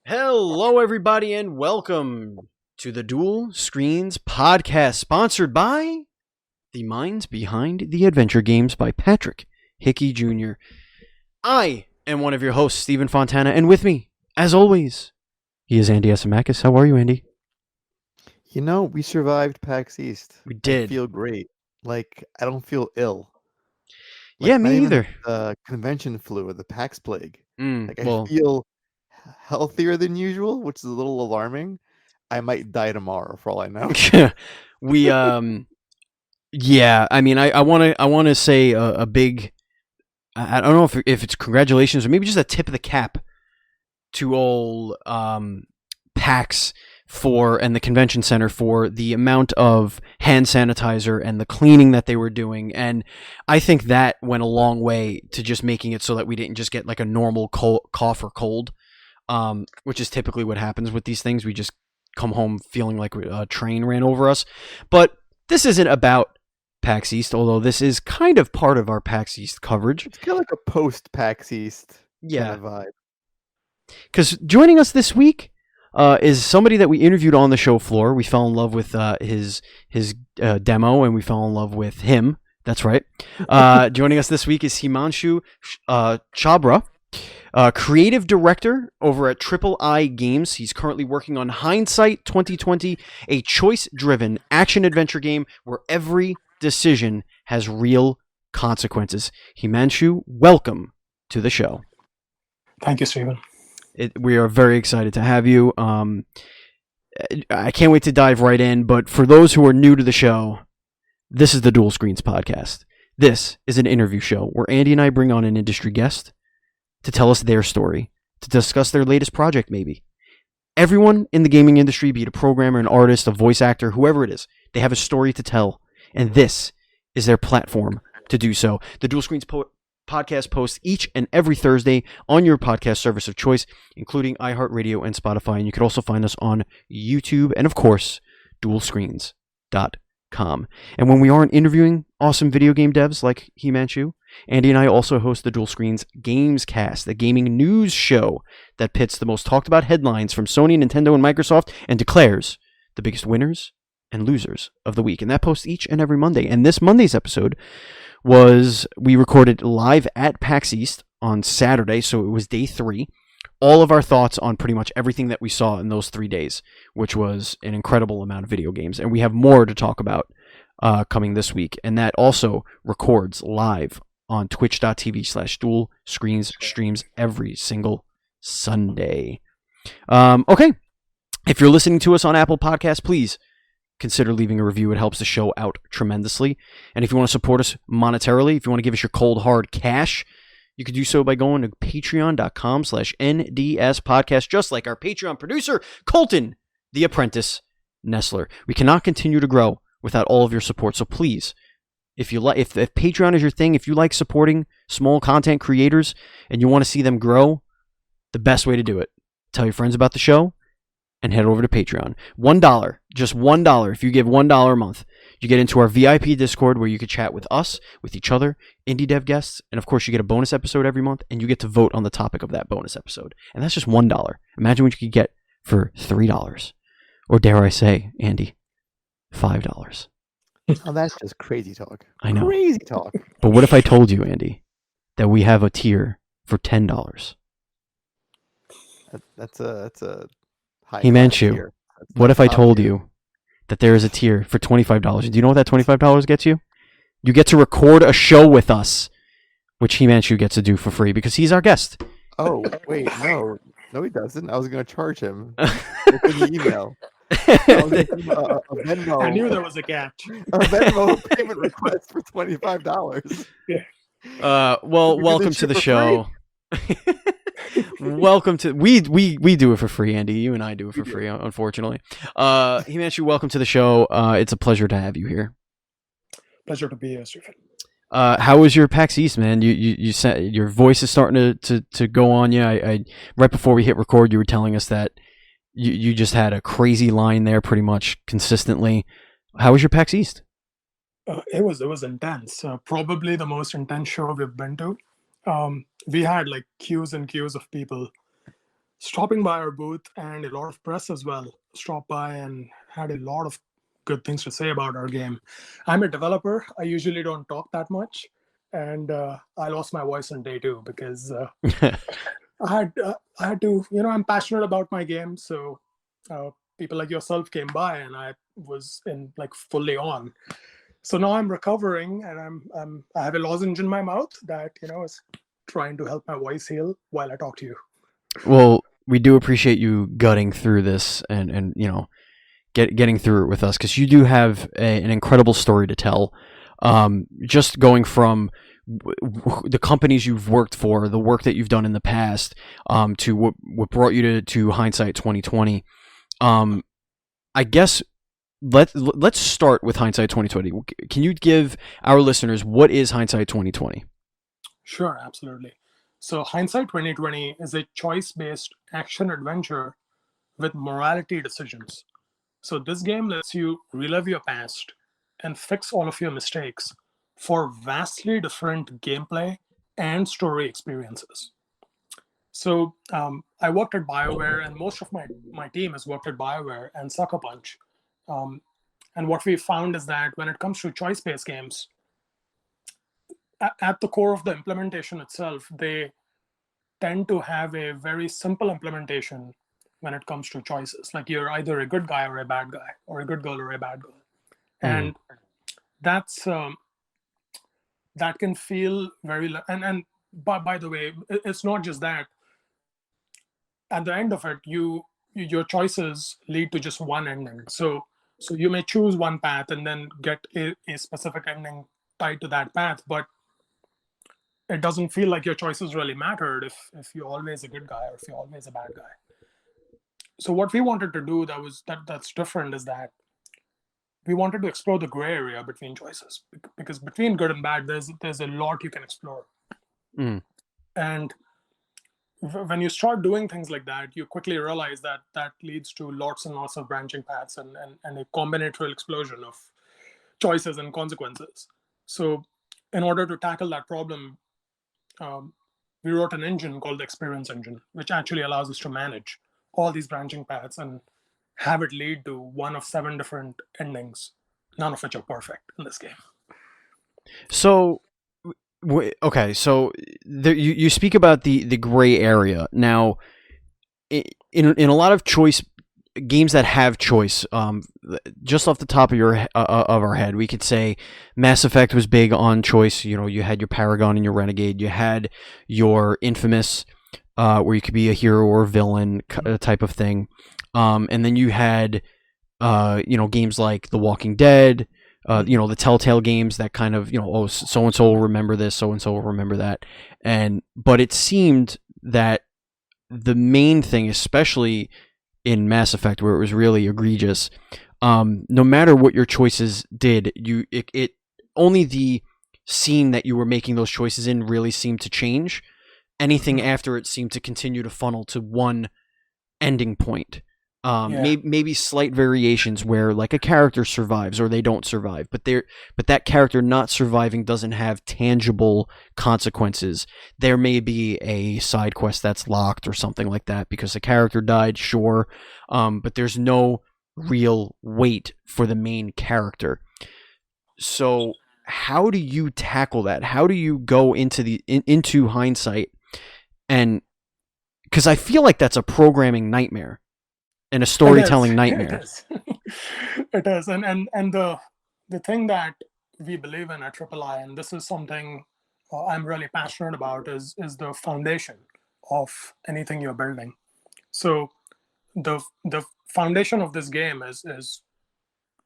Hello, everybody, and welcome to the Duel Screens podcast, sponsored by the minds behind the adventure games by Patrick Hickey Jr. I am one of your hosts, Stephen Fontana, and with me, as always, he is Andy Asimakis. How are you, Andy? You know, we survived PAX East. We did. I feel great. Like, I don't feel ill. Yeah, Not me even either. the convention flu or the PAX plague. I Well, feel healthier than usual, which is a little alarming. I might die tomorrow, for all I know. we, yeah, I mean, I want to say a big, I don't know if it's congratulations or maybe just a tip of the cap to all PAX and the convention center for the amount of hand sanitizer and the cleaning that they were doing. And I think that went a long way to just making it so that we didn't just get like a normal cough or cold, which is typically what happens with these things. We just come home feeling like a train ran over us. But this isn't about PAX East, although this is kind of part of our PAX East coverage. It's kind of like a post-PAX East kind of vibe. Because joining us this week is somebody that we interviewed on the show floor. We fell in love with his demo, and we fell in love with him. That's right. Joining us this week is Hemanshu Chhabr, creative director over at Triple I Games. He's currently working on Hindsight 2020, a choice-driven action-adventure game where every decision has real consequences. Hemanshu, welcome to the show. Thank you, Stephen. We are very excited to have you. I can't wait to dive right in, but for those who are new to the show, this is the Duel Screens podcast. This is an interview show where Andy and I bring on an industry guest to tell us their story, to discuss their latest project maybe. Everyone in the gaming industry, be it a programmer, an artist, a voice actor, whoever it is, they have a story to tell, and this is their platform to do so. The Duel Screens podcast posts each and every Thursday on your podcast service of choice, including iHeartRadio and Spotify. And you can also find us on YouTube and, of course, duelscreens.com. And when we aren't interviewing awesome video game devs like Hemanshu, Andy and I also host the Duel Screens Gamescast, the gaming news show that pits the most talked about headlines from Sony, Nintendo, and Microsoft and declares the biggest winners and losers of the week. And that posts each and every Monday. And this Monday's episode we recorded live at PAX East on Saturday, so it was day 3. All of our thoughts on pretty much everything that we saw in those 3 days, which was an incredible amount of video games. And we have more to talk about coming this week. And that also records live on twitch.tv/Duel Screens streams every single Sunday. Okay. If you're listening to us on Apple Podcasts, please consider leaving a review. It helps the show out tremendously. And if you want to support us monetarily, if you want to give us your cold, hard cash, you could do so by going to patreon.com/NDS podcast, just like our Patreon producer, Colton, the apprentice Nestler. We cannot continue to grow without all of your support. So please, if Patreon is your thing, if you like supporting small content creators and you want to see them grow, the best way to do it, tell your friends about the show and head over to Patreon. $1, just $1. If you give $1 a month, you get into our VIP Discord where you can chat with us, with each other, indie dev guests, and of course you get a bonus episode every month, and you get to vote on the topic of that bonus episode. And that's just $1. Imagine what you could get for $3. Or dare I say, Andy, $5. Oh, that's just crazy talk. I know. Crazy talk. But what if I told you, Andy, that we have a tier for $10? That's a high Hemanshu, what if I told you that there is a tier for $25? Do you know what that $25 gets you? You get to record a show with us, which Hemanshu gets to do for free because he's our guest. Oh, wait, no, he doesn't. I was going to charge him with an email. A Venmo, I knew there was a catch. A Venmo payment request for $25. Yeah. Well, welcome to the show. Welcome to we do it for free, Andy. You and I do it for free, unfortunately. Hemanshu, welcome to the show. It's a pleasure to have you here. Pleasure to be here, Stephen. How was your PAX East, man? You said your voice is starting to go on you. I right before we hit record, you were telling us that you just had a crazy line there, pretty much consistently. How was your PAX East? It was intense. Probably the most intense show we've been to. We had like queues and queues of people stopping by our booth, and a lot of press as well stopped by and had a lot of good things to say about our game. I'm a developer. I usually don't talk that much, and I lost my voice on day two because I had to, I'm passionate about my game, so people like yourself came by, and I was in like fully on. So now I'm recovering, and I have a lozenge in my mouth that is trying to help my voice heal while I talk to you. Well, we do appreciate you gutting through this and getting through it with us, because you do have an incredible story to tell. Just going from the companies you've worked for, the work that you've done in the past, to what brought you to Hindsight 2020. I guess let's start with Hindsight 2020. Can you give our listeners what is Hindsight 2020? Sure, absolutely. So Hindsight 2020 is a choice-based action adventure with morality decisions. So this game lets you relive your past and fix all of your mistakes for vastly different gameplay and story experiences. So I worked at BioWare, and most of my team has worked at BioWare and Sucker Punch. Um, and what we found is that when it comes to choice-based games, at the core of the implementation itself, they tend to have a very simple implementation when it comes to choices. Like you're either a good guy or a bad guy, or a good girl or a bad girl, and that's that can feel very. And by the way, it's not just that. At the end of it, your choices lead to just one ending. So you may choose one path and then get a specific ending tied to that path, but it doesn't feel like your choices really mattered if you're always a good guy or if you're always a bad guy. So what we wanted to do that's different is that we wanted to explore the gray area between choices, because between good and bad there's a lot you can explore. And when you start doing things like that, you quickly realize that that leads to lots and lots of branching paths and a combinatorial explosion of choices and consequences. So in order to tackle that problem, we wrote an engine called the experience engine, which actually allows us to manage all these branching paths and have it lead to one of 7 different endings, none of which are perfect in this game. So, okay, so you speak about the gray area. Now, in a lot of choice games that have choice, just off the top of our head, we could say Mass Effect was big on choice. You had your Paragon and your Renegade. You had your Infamous, where you could be a hero or a villain type of thing. And then you had, games like The Walking Dead, the Telltale games that kind of, oh, so and so will remember this, so and so will remember that. But it seemed that the main thing, especially in Mass Effect, where it was really egregious, no matter what your choices did, it only the scene that you were making those choices in really seemed to change. Anything after it seemed to continue to funnel to one ending point. Maybe slight variations where like a character survives or they don't survive, but that character not surviving doesn't have tangible consequences. There may be a side quest that's locked or something like that because the character died, sure, but there's no real weight for the main character. So how do you tackle that? How do you go into Hindsight? And because I feel like that's a programming nightmare and a storytelling nightmare. It is. And the thing that we believe in at III, and this is something I'm really passionate about, is the foundation of anything you're building. So the foundation of this game is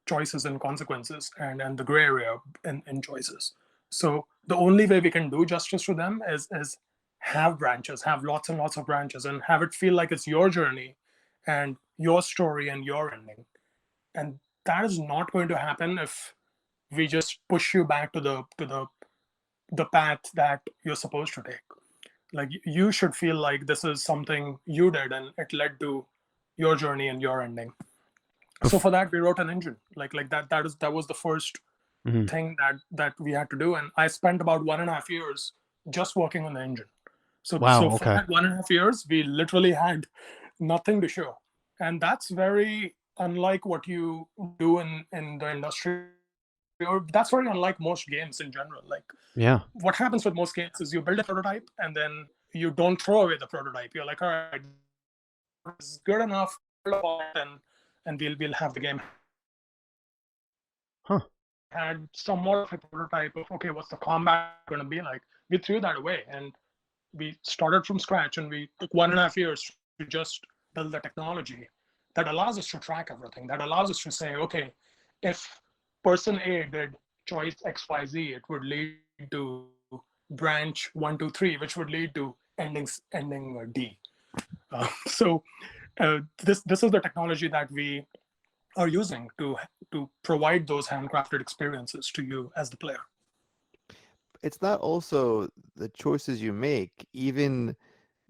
choices and consequences, and the gray area in choices. So the only way we can do justice to them is have branches, have lots and lots of branches, and have it feel like it's your journey and your story and your ending. And that is not going to happen if we just push you back to the path that you're supposed to take. Like you should feel like this is something you did and it led to your journey and your ending. So for that we wrote an engine. Like that was the first thing that we had to do. And I spent about 1.5 years just working on the engine. So for Okay. that 1.5 years, we literally had nothing to show. And that's very unlike what you do in the industry, or that's very unlike most games in general. Like, Yeah. what happens with most games is you build a prototype and then you don't throw away the prototype. You're like, all right, it's good enough, and we'll have the game. Huh. Had some more of a prototype of, okay, what's the combat going to be like? We threw that away and we started from scratch, and we took 1.5 years to just build the technology that allows us to track everything, that allows us to say, okay, if person A did choice XYZ, it would lead to branch 1, 2, 3, which would lead to ending D. So this is the technology that we are using to provide those handcrafted experiences to you as the player. It's not also the choices you make. Even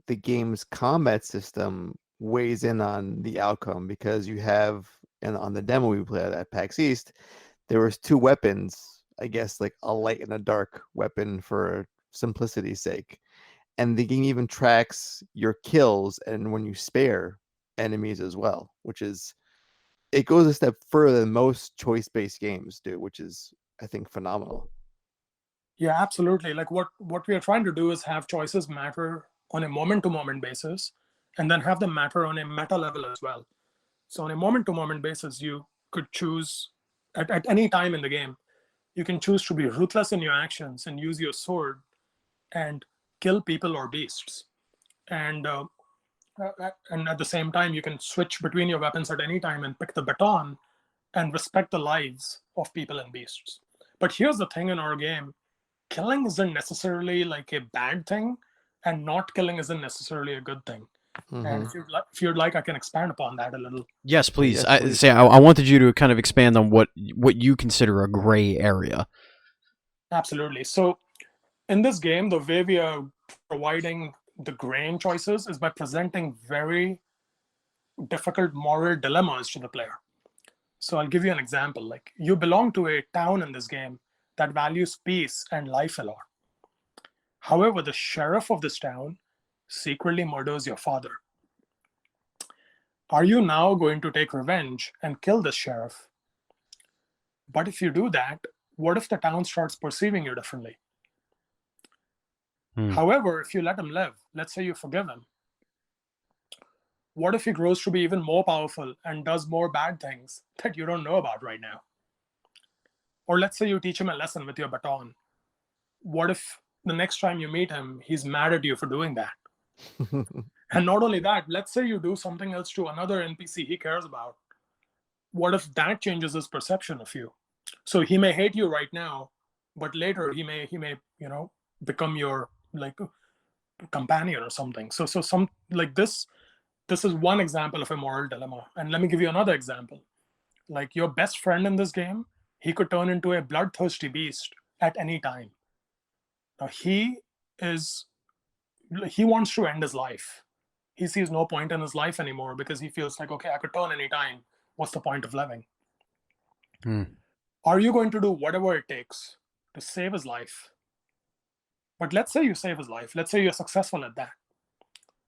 the game's combat system weighs in on the outcome, because you have, and on the demo we played at PAX East, there was 2 weapons, I guess, like a light and a dark weapon for simplicity's sake. And the game even tracks your kills and when you spare enemies as well, which is, it goes a step further than most choice-based games do, which is, I think, phenomenal. Yeah, absolutely. Like what we are trying to do is have choices matter on a moment-to-moment basis, and then have them matter on a meta level as well. So on a moment-to-moment basis, you could choose at any time in the game, you can choose to be ruthless in your actions and use your sword and kill people or beasts. And at the same time, you can switch between your weapons at any time and pick the baton and respect the lives of people and beasts. But here's the thing in our game, killing isn't necessarily like a bad thing, and not killing isn't necessarily a good thing. Mm-hmm. And if you'd like, I can expand upon that a little. Yes, please. Yes, please. I wanted you to kind of expand on what you consider a gray area. Absolutely. So in this game, the way we are providing the grain choices is by presenting very difficult moral dilemmas to the player. So I'll give you an example. Like, you belong to a town in this game that values peace and life a lot. However, the sheriff of this town secretly murders your father. Are you now going to take revenge and kill this sheriff? But if you do that, what if the town starts perceiving you differently? However, if you let him live, let's say you forgive him, what if he grows to be even more powerful and does more bad things that you don't know about right now? Or let's say you teach him a lesson with your baton. What if the next time you meet him, he's mad at you for doing that? And not only that, let's say you do something else to another NPC he cares about. What if that changes his perception of you? So he may hate you right now, but later he may become your like companion or something. So some like this is one example of a moral dilemma. And let me give you another example. Like, your best friend in this game, he could turn into a bloodthirsty beast at any time. Now he wants to end his life. He sees no point in his life anymore because he feels like, okay, I could turn any time. What's the point of living? Are you going to do whatever it takes to save his life? But let's say you save his life. Let's say you're successful at that.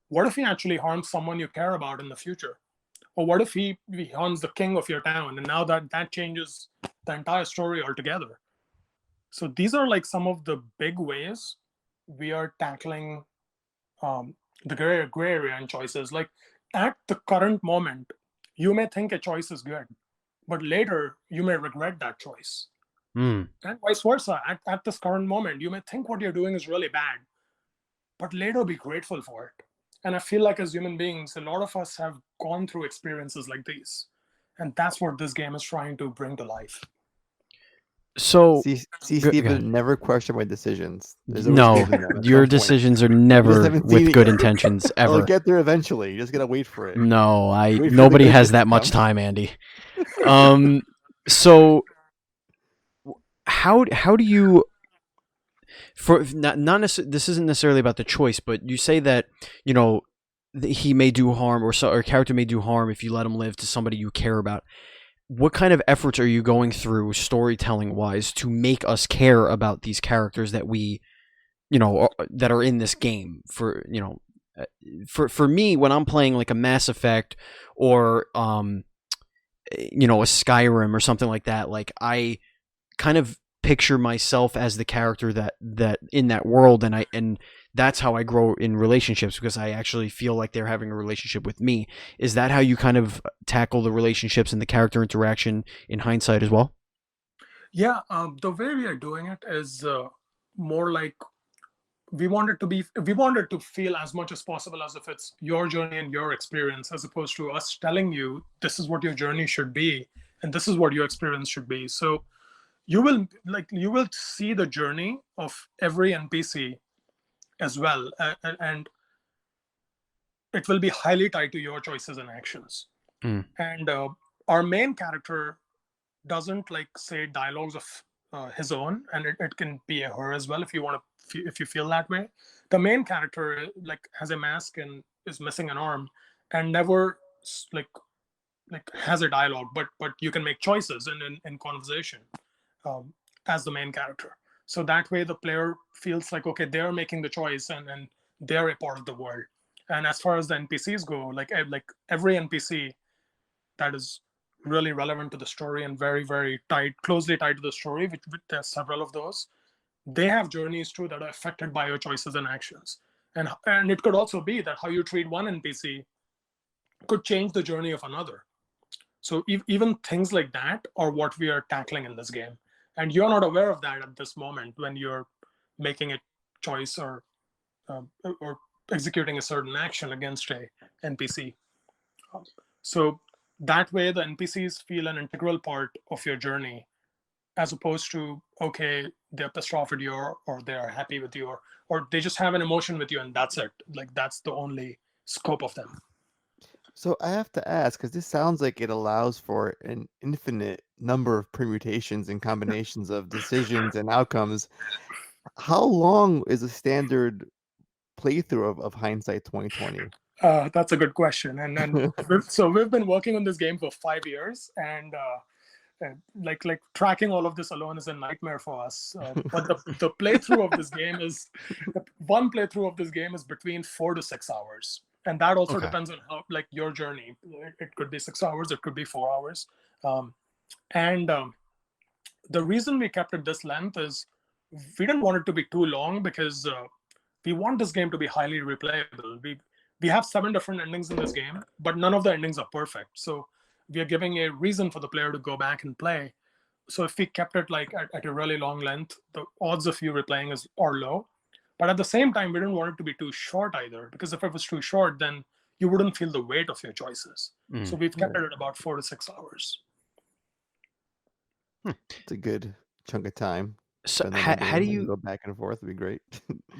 What if he actually harms someone you care about in the future? Or what if he harms the king of your town, and now that changes the entire story altogether? So these are like some of the big ways we are tackling the gray area and choices. Like, at the current moment, you may think a choice is good, but later you may regret that choice. And vice versa. At this current moment, you may think what you're doing is really bad, but later be grateful for it. And I feel like as human beings, a lot of us have gone through experiences like these. And that's what this game is trying to bring to life. So, see, Stephen, never question my decisions. No, your decisions are never with good intentions, ever. I'll get there eventually. You just gotta wait for it. No, nobody has that much time, Andy. So how do you, for not this isn't necessarily about the choice, but you say that, he may do harm, or a character may do harm if you let him live, to somebody you care about. What kind of efforts are you going through storytelling wise to make us care about these characters that we that are in this game. For me, when I'm playing like a Mass Effect or a Skyrim or something like that, like I kind of picture myself as the character that in that world, and that's how I grow in relationships, because I actually feel like they're having a relationship with me. Is that how you kind of tackle the relationships and the character interaction in Hindsight as well? Yeah, the way we are doing it is more like we wanted to feel as much as possible as if it's your journey and your experience, as opposed to us telling you this is what your journey should be and this is what your experience should be. So you will see the journey of every NPC as well, and it will be highly tied to your choices and actions. And our main character doesn't like say dialogues of his own, and it can be a her as well if you want to, if you feel that way. The main character like has a mask and is missing an arm, and never like has a dialogue, but you can make choices in conversation as the main character. So that way the player feels like, okay, they're making the choice, and they're a part of the world. And as far as the NPCs go, like every NPC that is really relevant to the story and very, very closely tied to the story, which there's several of those, they have journeys too that are affected by your choices and actions. And it could also be that how you treat one NPC could change the journey of another. So even things like that are what we are tackling in this game. And you're not aware of that at this moment when you're making a choice or executing a certain action against a NPC. So that way the NPCs feel an integral part of your journey, as opposed to, okay, they're pissed off at you, or they're happy with you, or they just have an emotion with you and that's it. Like that's the only scope of them. So I have to ask, because this sounds like it allows for an infinite number of permutations and combinations of decisions and outcomes. How long is a standard playthrough of Hindsight 2020? That's a good question. And we've been working on this game for 5 years, and like tracking all of this alone is a nightmare for us. But the playthrough of this game is one playthrough of this game is between 4 to 6 hours, and that also depends on how like your journey. It could be 6 hours, it could be 4 hours, and the reason we kept it this length is we didn't want it to be too long, because we want this game to be highly replayable. We have 7 different endings in this game, but none of the endings are perfect. So we are giving a reason for the player to go back and play. So if we kept it like at a really long length, the odds of you replaying are low. But at the same time, we didn't want it to be too short either, because if it was too short, then you wouldn't feel the weight of your choices. So we've kept it at about 4 to 6 hours. It's a good chunk of time. So how do you go back and forth? Would be great.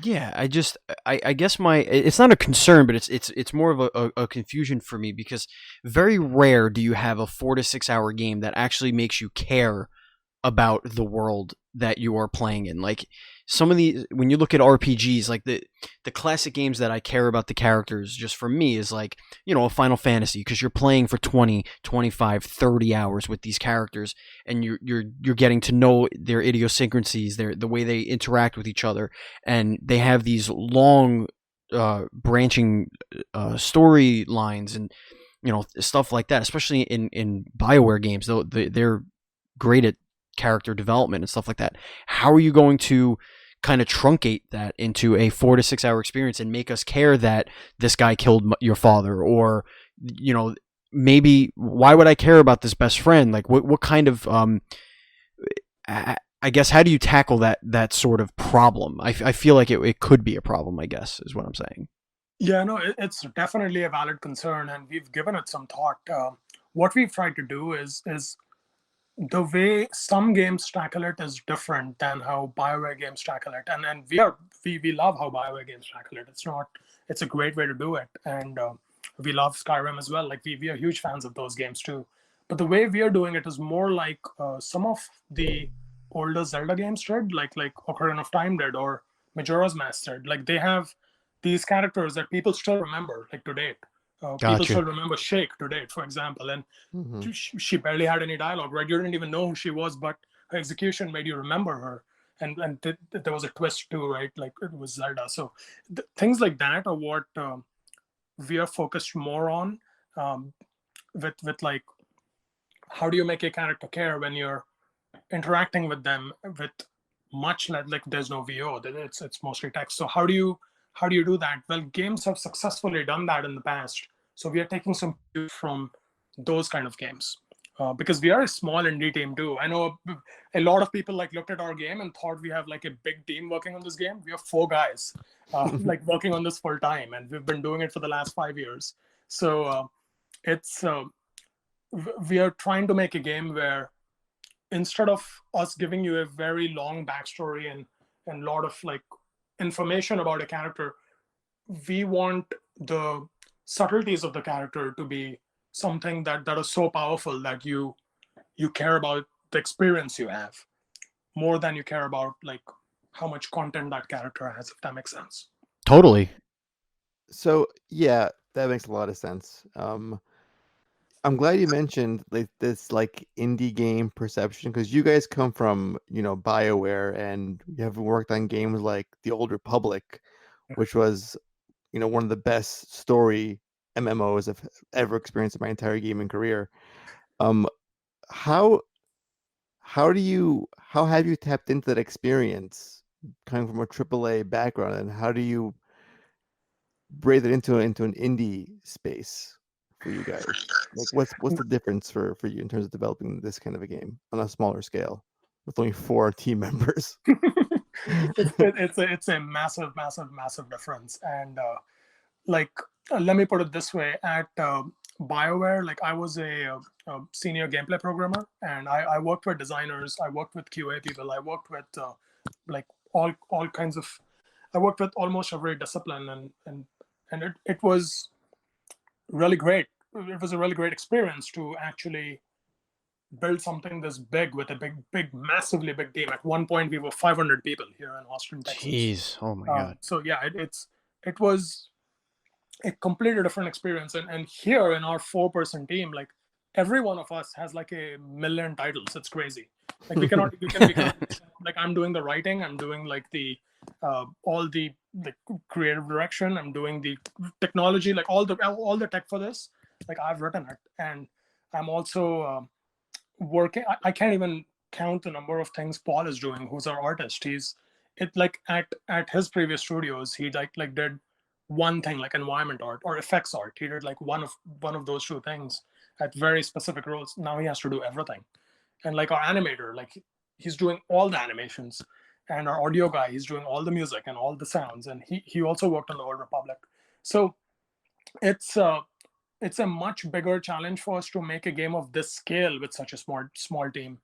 Yeah, I guess it's not a concern, but it's more of a confusion for me, because very rare do you have a 4 to 6 hour game that actually makes you care about the world that you are playing in. Like some of the, when you look at RPGs, like the classic games that I care about the characters, just for me, is like, a Final Fantasy, because you're playing for 20, 25, 30 hours with these characters, and you're getting to know their idiosyncrasies, the way they interact with each other, and they have these long branching storylines and stuff like that, especially in BioWare games. Though they're great at character development and stuff like that. How are you going to kind of truncate that into a 4 to 6 hour experience and make us care that this guy killed your father, or maybe why would I care about this best friend? Like what kind of I guess, how do you tackle that sort of problem? I feel like it could be a problem, I guess, is what I'm saying. Yeah, no, it's definitely a valid concern, and we've given it some thought. What we've tried to do is the way some games tackle it is different than how BioWare games tackle it, and we love how BioWare games tackle it. It's a great way to do it, and we love Skyrim as well. Like we are huge fans of those games too. But the way we are doing it is more like some of the older Zelda games did, like Ocarina of Time did, or Majora's Mask did. Like they have these characters that people still remember, like to date. People still remember Shake to date, for example, and she barely had any dialogue, right? You didn't even know who she was, but her execution made you remember her. and there was a twist too, right? Like it was Zelda. So things like that are what we are focused more on, with like, how do you make a character care when you're interacting with them with much like there's no VO, that it's mostly text. So how do you do that? Well, games have successfully done that in the past. So we are taking some cues from those kind of games. Because we are a small indie team too. I know a lot of people like looked at our game and thought we have like a big team working on this game. We have 4 guys like working on this full time, and we've been doing it for the last 5 years. So it's we are trying to make a game where, instead of us giving you a very long backstory and a lot of like information about a character, we want the subtleties of the character to be something that is so powerful that you care about the experience you have more than you care about like how much content that character has, if that makes sense. Totally. So yeah, that makes a lot of sense. I'm glad you mentioned like this like indie game perception, because you guys come from, BioWare, and you have worked on games like The Old Republic, which was, one of the best story MMOs I've ever experienced in my entire gaming career. How have you tapped into that experience coming from a AAA background, and how do you breathe it into an indie space for you guys? Like, what's the difference for you in terms of developing this kind of a game on a smaller scale with only 4 team members? It's a massive difference. And let me put it this way: at BioWare, like I was a senior gameplay programmer, and I worked with designers, I worked with QA people, I worked with like all kinds of, I worked with almost every discipline, and it was really great. It was a really great experience to actually build something this big with a massively big team. At one point, we were 500 people here in Austin, Texas. Jeez, oh my god. So yeah, it was a completely different experience. And here in our 4-person team, like every one of us has like a million titles. It's crazy. Like we cannot like I'm doing the writing, I'm doing like the all the creative direction, I'm doing the technology, like all the tech for this, like I've written it. And I'm also working, I can't even count the number of things Paul is doing, who's our artist. He's like at his previous studios, he like did one thing, like environment art or effects art. He did like one of those 2 things at very specific roles. Now he has to do everything. And like our animator, like he's doing all the animations, and our audio guy, he's doing all the music and all the sounds, and he also worked on the Old Republic. So it's a much bigger challenge for us to make a game of this scale with such a small team.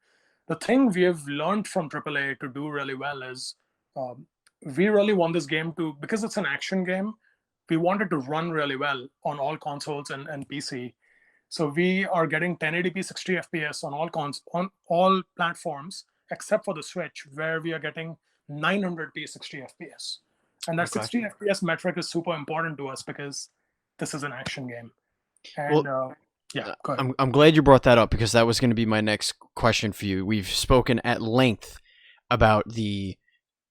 The thing we have learned from AAA to do really well is we really want this game to, because it's an action game, we want it to run really well on all consoles and PC. So we are getting 1080p 60 FPS on all platforms except for the Switch, where we are getting 900p 60 FPS. And that 60 FPS metric is super important to us because this is an action game. And yeah, go ahead. I'm glad you brought that up, because that was going to be my next question for you. We've spoken at length about the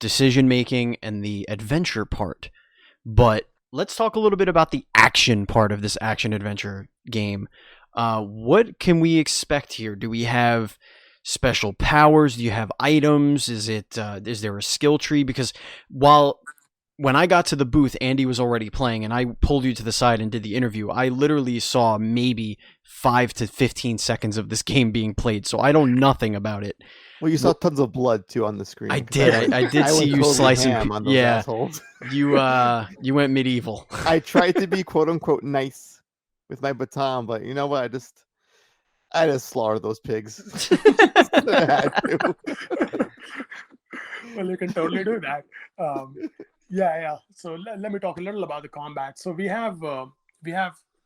decision making and the adventure part, but let's talk a little bit about the action part of this action adventure game. What can we expect here? Do we have special powers? Do you have items? Is there a skill tree? Because when I got to the booth, Andy was already playing, and I pulled you to the side and did the interview. I literally saw maybe 5 to 15 seconds of this game being played, so I know nothing about it. Well, you saw tons of blood too on the screen. I did. I did see you slicing. On those assholes. You went medieval. I tried to be quote unquote nice with my baton, but you know what? I just slaughtered those pigs. I had to. Well, you can totally do that. Yeah. So let me talk a little about the combat. So we have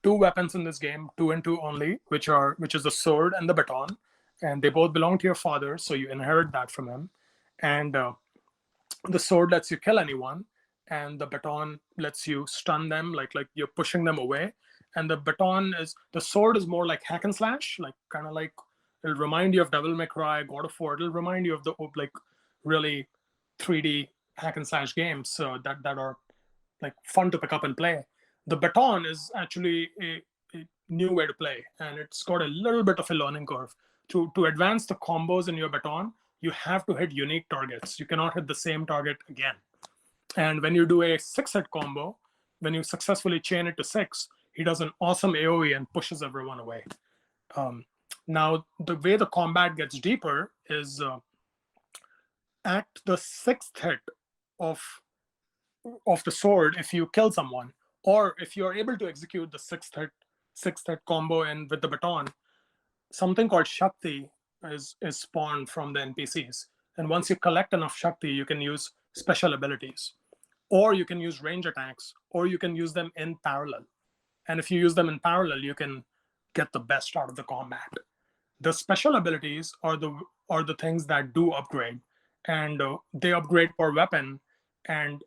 2 weapons in this game, 2 and 2 only, which is the sword and the baton, and they both belong to your father, so you inherit that from him. And the sword lets you kill anyone, and the baton lets you stun them, like you're pushing them away. And the sword is more like hack and slash, like it'll remind you of Devil May Cry, God of War. It'll remind you of the like really 3D hack and slash games that are like fun to pick up and play. The baton is actually a new way to play, and it's got a little bit of a learning curve. To advance the combos in your baton, you have to hit unique targets. You cannot hit the same target again. And when you do a 6-hit combo, when you successfully chain it to 6, he does an awesome AoE and pushes everyone away. Now, the way the combat gets deeper is at the 6th hit of the sword, if you kill someone, or if you're able to execute the 6th hit combo and with the baton, something called Shakti is spawned from the NPCs. And once you collect enough Shakti, you can use special abilities, or you can use range attacks, or you can use them in parallel. And if you use them in parallel, you can get the best out of the combat. The special abilities are the things that do upgrade, and they upgrade per weapon, and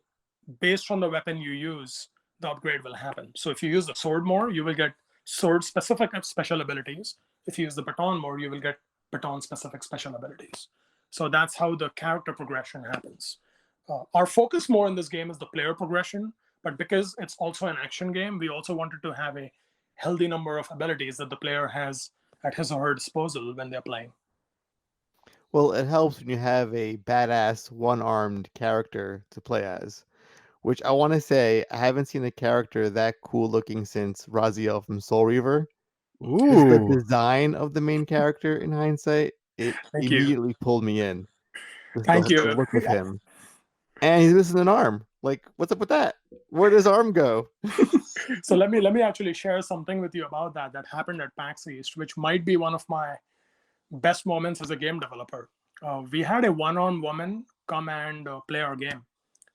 based on the weapon you use, the upgrade will happen. So if you use the sword more, you will get sword specific special abilities. If you use the baton more, you will get baton specific special abilities. So that's how the character progression happens. Our focus more in this game is the player progression, but because it's also an action game, we also wanted to have a healthy number of abilities that the player has at his or her disposal when they're playing. Well, it helps when you have a badass one-armed character to play as, which I want to say I haven't seen a character that cool looking since Raziel from Soul Reaver. Just the Ooh. design of the main character in Hindsight, it Thank you. immediately pulled me in. Thank The you. look of him. And he's missing an arm. Like, what's up with that? Where does arm go? So let me actually share something with you about that happened at PAX East, which might be one of my best moments as a game developer. We had a one-on woman come and play our game,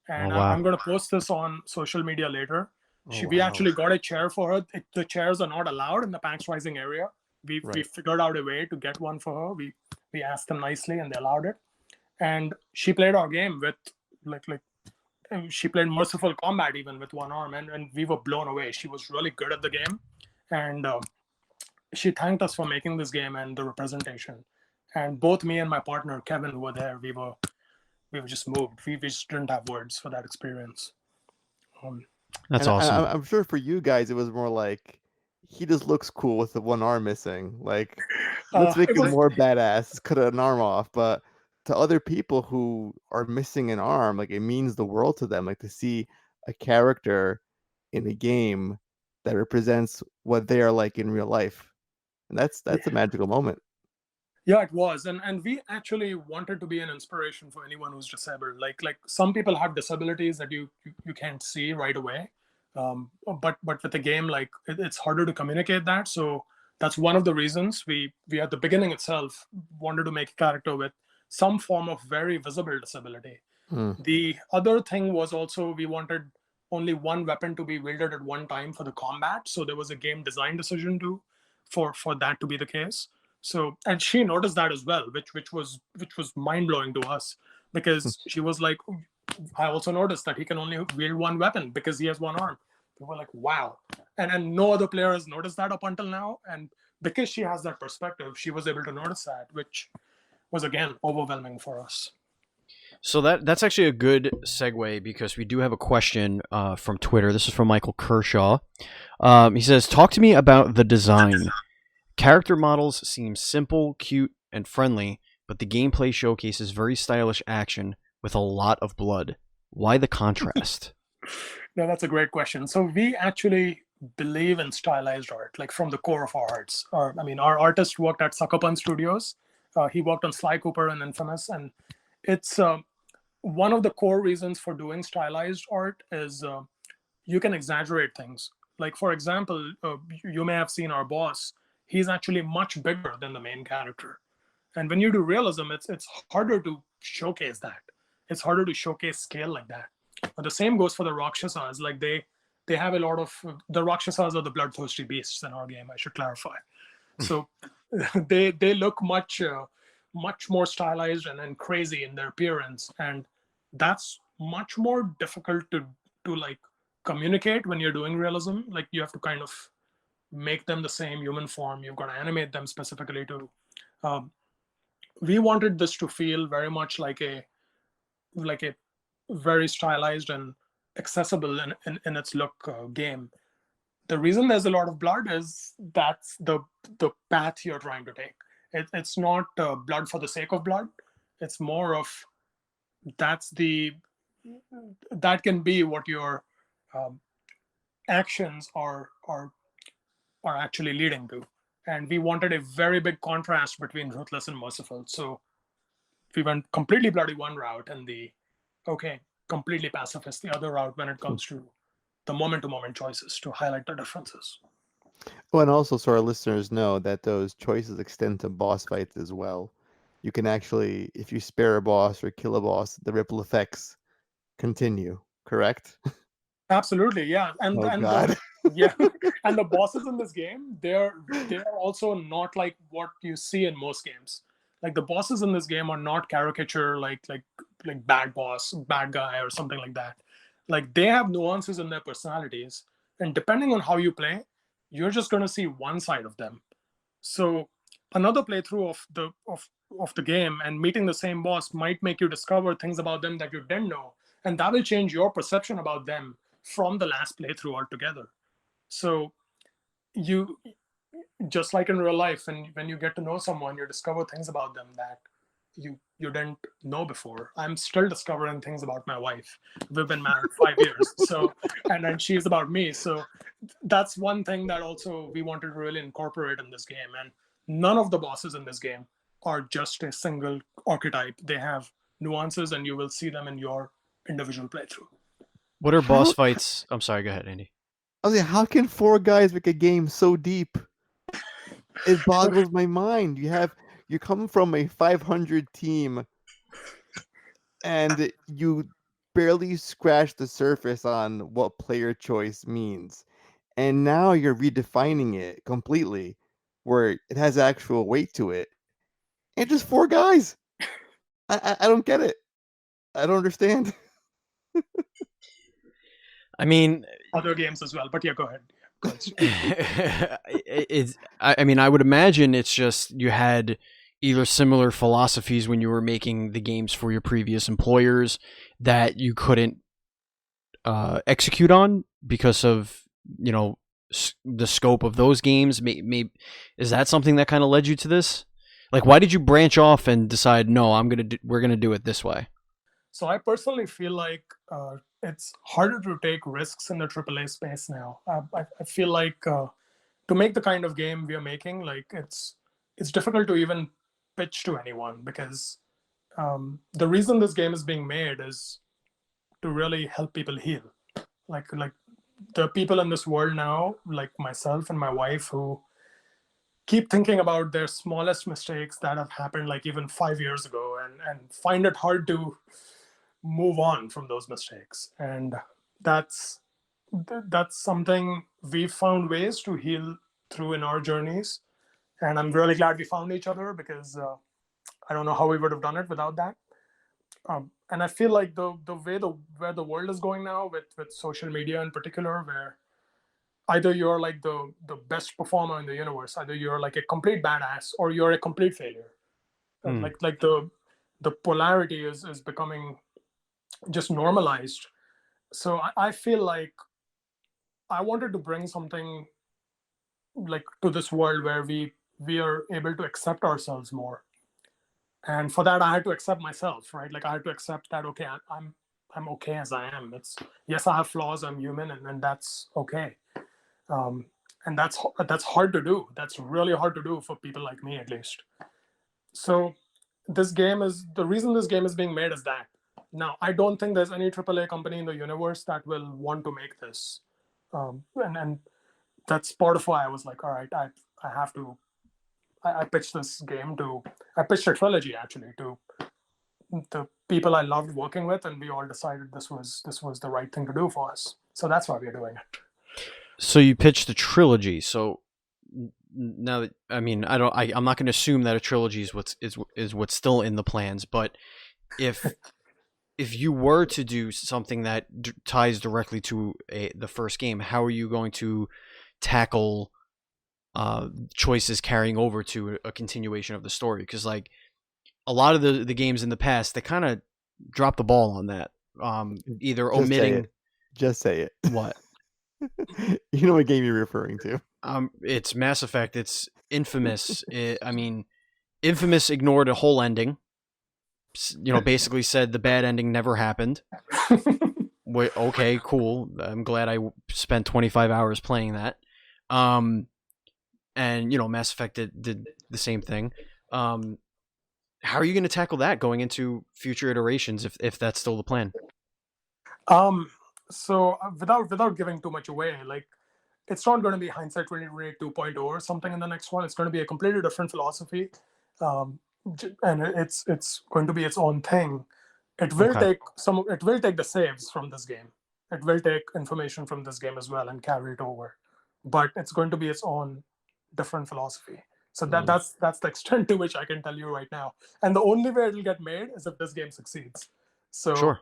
and Oh, wow. I'm going to post this on social media later. Oh, We wow. actually got a chair for her. The chairs are not allowed in the PAX Rising area. We figured out a way to get one for her. We asked them nicely, and they allowed it. And she played our game with like she played merciful combat even with one arm, and we were blown away. She was really good at the game, and she thanked us for making this game and the representation. And both me and my partner Kevin were there. We were just moved. We just didn't have words for that experience. That's And awesome. I'm sure for you guys, it was more like he just looks cool with the one arm missing. Like, let's make him more badass. Cut an arm off. But to other people who are missing an arm, like it means the world to them. Like to see a character in a game that represents what they are like in real life, and that's a magical moment. Yeah, it was, and we actually wanted to be an inspiration for anyone who's disabled. Like some people have disabilities that you can't see right away, but with the game, like it's harder to communicate that. So that's one of the reasons we at the beginning itself wanted to make a character with some form of very visible disability. The other thing was also we wanted only one weapon to be wielded at one time for the combat. So there was a game design decision for that to be the case. So, and she noticed that as well, which was mind blowing to us, because she was like, I also noticed that he can only wield one weapon because he has one arm. We were like, wow. And no other player has noticed that up until now. And because she has that perspective, she was able to notice that, which was again overwhelming for us. So that's actually a good segue, because we do have a question from Twitter. This is from Michael Kershaw. He says, talk to me about the design. Character models seem simple, cute, and friendly, but the gameplay showcases very stylish action with a lot of blood. Why the contrast? No, that's a great question. So we actually believe in stylized art, like from the core of our hearts. Our artist worked at Sucker Punch Studios. He worked on Sly Cooper and Infamous, and it's one of the core reasons for doing stylized art is you can exaggerate things. Like, for example, you may have seen our boss. He's actually much bigger than the main character. And when you do realism, it's harder to showcase that. It's harder to showcase scale like that. But the same goes for the Rakshasas. Like they have a lot of, the Rakshasas are the bloodthirsty beasts in our game, I should clarify. So they look much more stylized and crazy in their appearance. And that's much more difficult to like communicate when you're doing realism. Like you have to kind of make them the same human form. You've got to animate them specifically to we wanted this to feel very much like a like a very stylized and accessible in its look game. The reason there's a lot of blood is that's the path you're trying to take. It's not blood for the sake of blood. It's more of that's the that can be what your um, actions are actually leading to. And we wanted a very big contrast between ruthless and merciful. So we went completely bloody one route, and the completely pacifist the other route when it comes to the moment-to-moment choices to highlight the differences. Oh, and also so our listeners know that those choices extend to boss fights as well. You can actually, if you spare a boss or kill a boss, the ripple effects continue, correct? Absolutely, yeah. And Oh and God. yeah, and the bosses in this game, they're also not like what you see in most games. Like the bosses in this game are not caricature like bad boss, bad guy, or something like that. Like they have nuances in their personalities, and depending on how you play, you're just going to see one side of them. So another playthrough of the game and meeting the same boss might make you discover things about them that you didn't know, and that will change your perception about them from the last playthrough altogether. So you, just like in real life, and when you get to know someone, you discover things about them that you didn't know before. I'm still discovering things about my wife. We've been married 5 years, so and then she's about me. So that's one thing that also we wanted to really incorporate in this game. And none of the bosses in this game are just a single archetype. They have nuances, and you will see them in your individual playthrough. What are boss How, fights? I'm sorry, go ahead, Andy. I was like, how can 4 guys make a game so deep? It boggles my mind. You come from a 500 team and you barely scratch the surface on what player choice means. And now you're redefining it completely where it has actual weight to it. And just 4 guys. I don't get it. I don't understand. I mean, Other games as well, but yeah, go ahead. Go ahead. I mean, I would imagine it's just you had either similar philosophies when you were making the games for your previous employers that you couldn't execute on because of the scope of those games. Maybe is that something that kind of led you to this? Like, why did you branch off and decide, no, we're gonna do it this way? So I personally feel like it's harder to take risks in the AAA space now. I feel like to make the kind of game we are making, like it's difficult to even pitch to anyone, because the reason this game is being made is to really help people heal. Like the people in this world now, like myself and my wife, who keep thinking about their smallest mistakes that have happened like even 5 years ago, and find it hard to move on from those mistakes. And that's that's something we've found ways to heal through in our journeys. And I'm really glad we found each other, because I don't know how we would have done it without that. And I feel like the way where the world is going now, with social media in particular, where either you're like the best performer in the universe, either you're like a complete badass, or you're a complete failure. Like the polarity is becoming just normalized. So I feel like I wanted to bring something like to this world where we are able to accept ourselves more. And for that, I had to accept myself, right? Like I had to accept that, okay, I'm okay as I am. It's, yes, I have flaws, I'm human, and that's okay. um, and that's hard to do. That's really hard to do for people like me, at least. So the reason this game is being made is that. Now, I don't think there's any AAA company in the universe that will want to make this. And that's part of why I was like, all right, I have to. I pitched this game to. I pitched a trilogy actually to the people I loved working with, and we all decided this was the right thing to do for us. So that's why we're doing it. So you pitched the trilogy. So now that, I mean, I'm not going to assume that a trilogy is what's still in the plans, but if you were to do something that ties directly to the first game, how are you going to tackle choices carrying over to a continuation of the story? Because like a lot of the games in the past, they kind of dropped the ball on that. Either Just say omitting it. Just say it. what? You know what game you're referring to. It's Mass Effect. It's Infamous. Infamous ignored a whole ending. Basically said the bad ending never happened. Wait, okay, cool. I'm glad I spent 25 hours playing that. And Mass Effect did the same thing. How are you going to tackle that going into future iterations if that's still the plan? So without giving too much away, like it's not going to be Hindsight 2020 2.0 or something in the next one. It's going to be a completely different philosophy, and it's going to be its own thing. It will take the saves from this game. It will take information from this game as well and carry it over, but it's going to be its own different philosophy. So that's the extent to which I can tell you right now. And the only way it'll get made is if this game succeeds. So sure.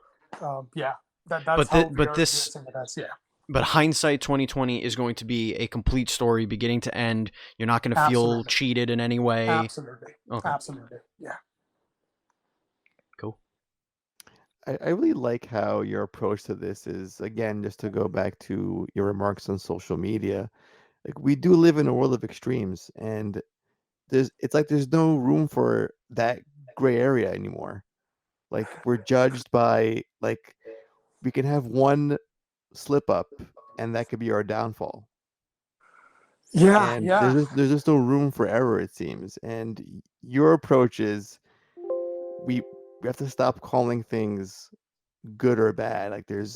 Yeah, that's how we are this. it as, yeah. But Hindsight 2020 is going to be a complete story, beginning to end. You're not going to feel cheated in any way. Absolutely. Okay. Absolutely. Yeah. Cool. I really like how your approach to this is, again, just to go back to your remarks on social media. Like, we do live in a world of extremes, and there's no room for that gray area anymore. Like, we're judged by, like, we can have one slip up and that could be our downfall. Yeah, and yeah. There's just no room for error, it seems. And your approach is we have to stop calling things good or bad. Like, there's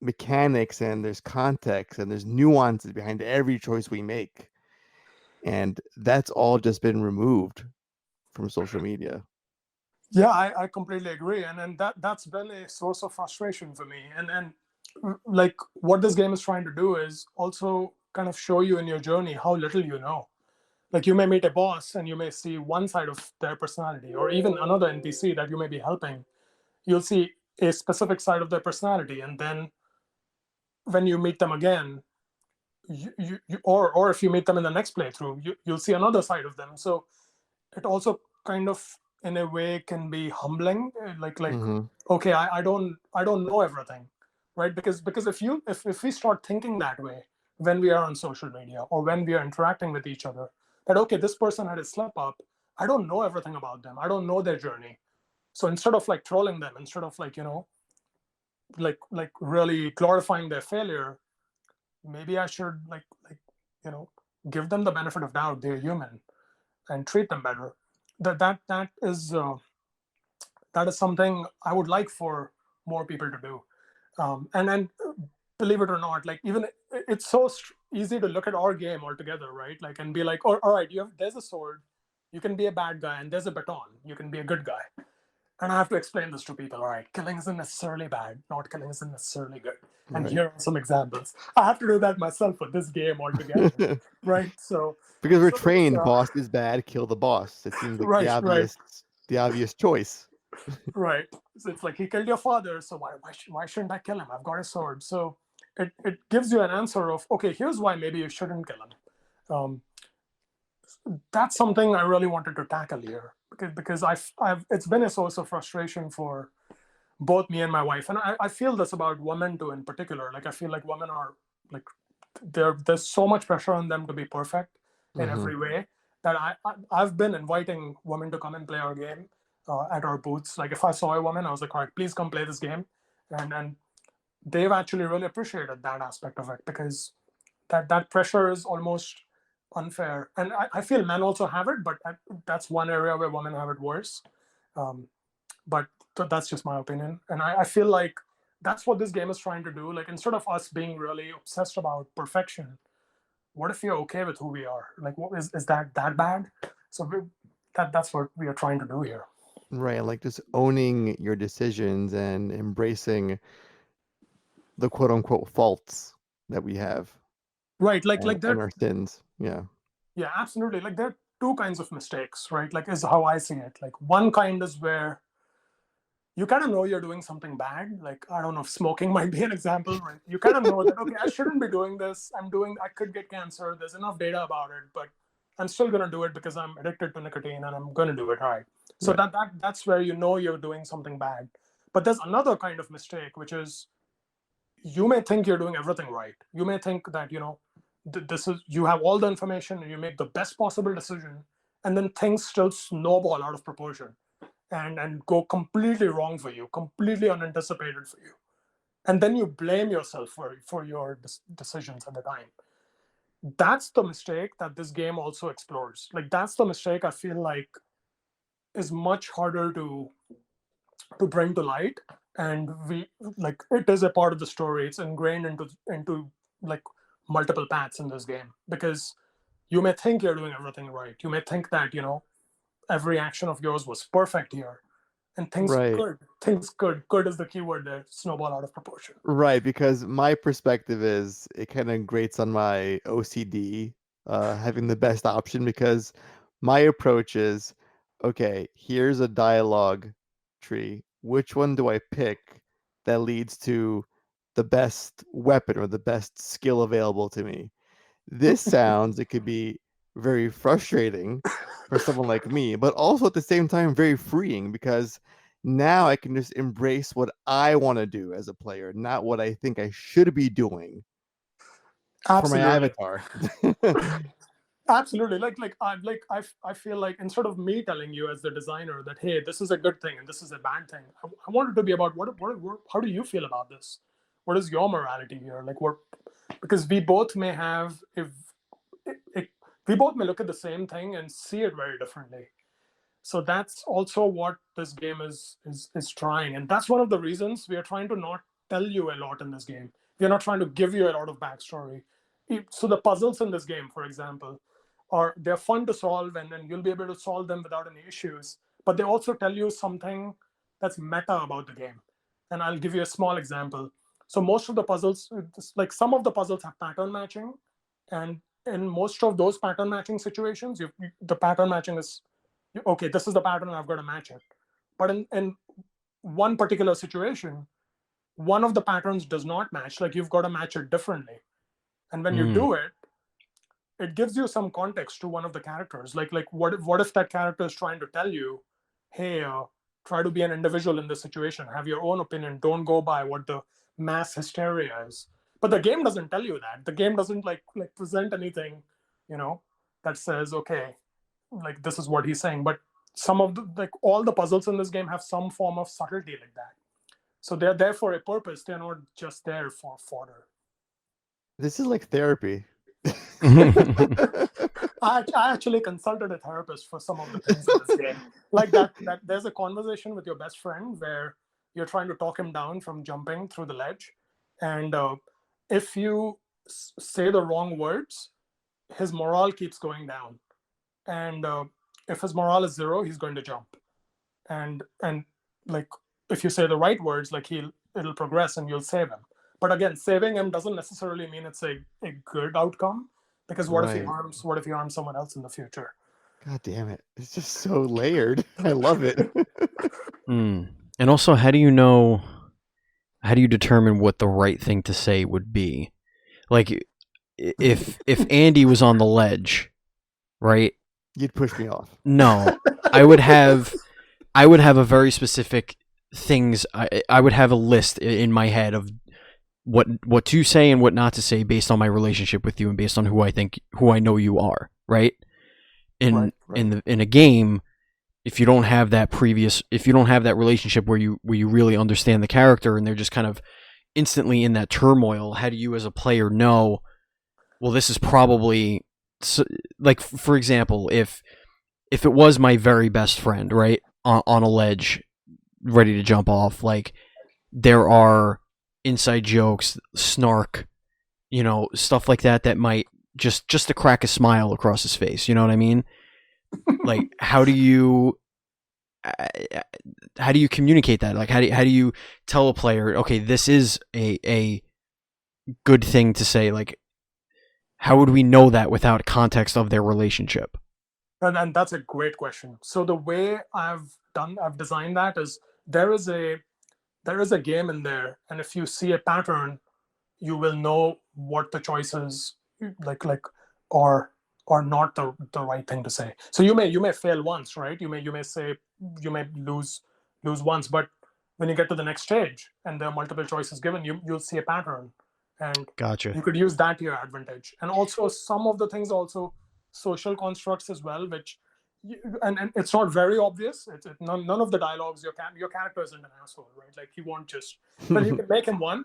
mechanics, and there's context, and there's nuances behind every choice we make, and that's all just been removed from social media. Yeah, I completely agree, and that's been a source of frustration for me. And like what this game is trying to do is also kind of show you in your journey how little you know. Like, you may meet a boss and you may see one side of their personality, or even another NPC that you may be helping. You'll see a specific side of their personality, and then when you meet them again, or if you meet them in the next playthrough, you'll see another side of them. So it also kind of, in a way, can be humbling. Okay, I don't know everything, right? Because if we start thinking that way when we are on social media or when we are interacting with each other, that okay, this person had a slip up, I don't know everything about them, I don't know their journey. So instead of like trolling them, instead of like really glorifying their failure, maybe I should give them the benefit of doubt. They're human, and treat them better. That is something I would like for more people to do. And believe it or not, like, even it's so easy to look at our game altogether, right? Like, and be like, oh, all right, there's a sword, you can be a bad guy, and there's a baton, you can be a good guy. And I have to explain this to people. All right, killing isn't necessarily bad. Not killing isn't necessarily good. And here are some examples. I have to do that myself for this game altogether, right? So because we're trained, boss is bad, kill the boss. It seems like the obvious choice. Right. So it's like, he killed your father, so why shouldn't I kill him? I've got a sword. So it gives you an answer of, okay, here's why maybe you shouldn't kill him. That's something I really wanted to tackle here, because it's been a source of frustration for both me and my wife, and I feel this about women too in particular. Like, I feel like women are like, there's so much pressure on them to be perfect in every way, that I've been inviting women to come and play our game at our booths. Like, if I saw a woman, I was like, all right, please come play this game, and they've actually really appreciated that aspect of it, because that pressure is almost unfair. And I feel men also have it, but that's one area where women have it worse. But that's just my opinion. And I feel like that's what this game is trying to do. Like, instead of us being really obsessed about perfection, what if you're okay with who we are? Like, what is that bad? So that's what we are trying to do here. Right, like just owning your decisions and embracing the quote unquote faults that we have. Right, like and our sins. Yeah, absolutely. Like, there are two kinds of mistakes, right? Like, is how I see it. Like, one kind is where you kind of know you're doing something bad. Like, I don't know if smoking might be an example, right? You kind of know that, okay, I shouldn't be doing this. I could get cancer. There's enough data about it, but I'm still going to do it because I'm addicted to nicotine and I'm going to do it. All right. So Right. that's where you know you're doing something bad. But there's another kind of mistake, which is you may think you're doing everything right. You may think that, this is, you have all the information and you make the best possible decision, and then things still snowball out of proportion and go completely wrong for you, completely unanticipated for you. And then you blame yourself for your decisions at the time. That's the mistake that this game also explores. Like, that's the mistake I feel like is much harder to bring to light. And we, like, it is a part of the story. It's ingrained into like multiple paths in this game, because you may think you're doing everything right. You may think that, every action of yours was perfect here, and Right. things good is the keyword there, snowball out of proportion. Right, because my perspective is it kind of grates on my OCD, having the best option, because my approach is, okay, here's a dialogue tree. Which one do I pick that leads to the best weapon or the best skill available to me? This sounds, it could be very frustrating for someone like me, but also at the same time very freeing, because now I can just embrace what I want to do as a player, not what I think I should be doing for my Absolutely. avatar. Absolutely. I feel like instead of me telling you as the designer that, hey, this is a good thing and this is a bad thing, I want it to be about how do you feel about this? What is your morality here? Like, what? Because we both may have, we both may look at the same thing and see it very differently. So that's also what this game is trying, and that's one of the reasons we are trying to not tell you a lot in this game. We are not trying to give you a lot of backstory. So the puzzles in this game, for example, they're fun to solve, and then you'll be able to solve them without any issues. But they also tell you something that's meta about the game. And I'll give you a small example. So most of the puzzles, like some of the puzzles have pattern matching, and in most of those pattern matching situations, the pattern matching is, okay, this is the pattern, I've got to match it. But in one particular situation, one of the patterns does not match. Like, you've got to match it differently. And when you do it, it gives you some context to one of the characters. Like what if that character is trying to tell you, hey, try to be an individual in this situation, have your own opinion, don't go by what the mass hysteria is. But the game doesn't tell you that. The game doesn't like present anything, that says, okay, like, this is what he's saying. But some of all the puzzles in this game have some form of subtlety like that. So they're there for a purpose. They're not just there for fodder. This is like therapy. I actually consulted a therapist for some of the things in this game. Like that there's a conversation with your best friend where you're trying to talk him down from jumping through the ledge. And if you say the wrong words, his morale keeps going down. And if his morale is 0, he's going to jump. And like, if you say the right words, like, it'll progress and you'll save him. But again, saving him doesn't necessarily mean it's a good outcome, because what if he harms someone else in the future? God damn it. It's just so layered. I love it. And also, how do you determine what the right thing to say would be? Like, if Andy was on the ledge, right? You'd push me off. No, I would have a very specific things. I would have a list in my head of what to say and what not to say based on my relationship with you and based on who I know you are, right? In a game, if you don't have that relationship where you really understand the character and they're just kind of instantly in that turmoil, how do you as a player know, well, this is probably, like, for example, if it was my very best friend, right, on a ledge ready to jump off, like, there are inside jokes, snark, stuff like that might just to crack a smile across his face, you know what I mean? Like, how do you communicate that? Like, how do you tell a player, okay, this is a good thing to say? Like, how would we know that without context of their relationship? And that's a great question. So the way I've designed that is, there is a game in there, and if you see a pattern, you will know what the choices like or or not the right thing to say. So you may fail once, right? You may say you may lose once, but when you get to the next stage and there are multiple choices given, you'll see a pattern, and Gotcha. you could use that to your advantage. And also some of the things also social constructs as well, which and it's not very obvious. None of the dialogues, your character isn't an asshole, right? Like he won't just, well, you can make him one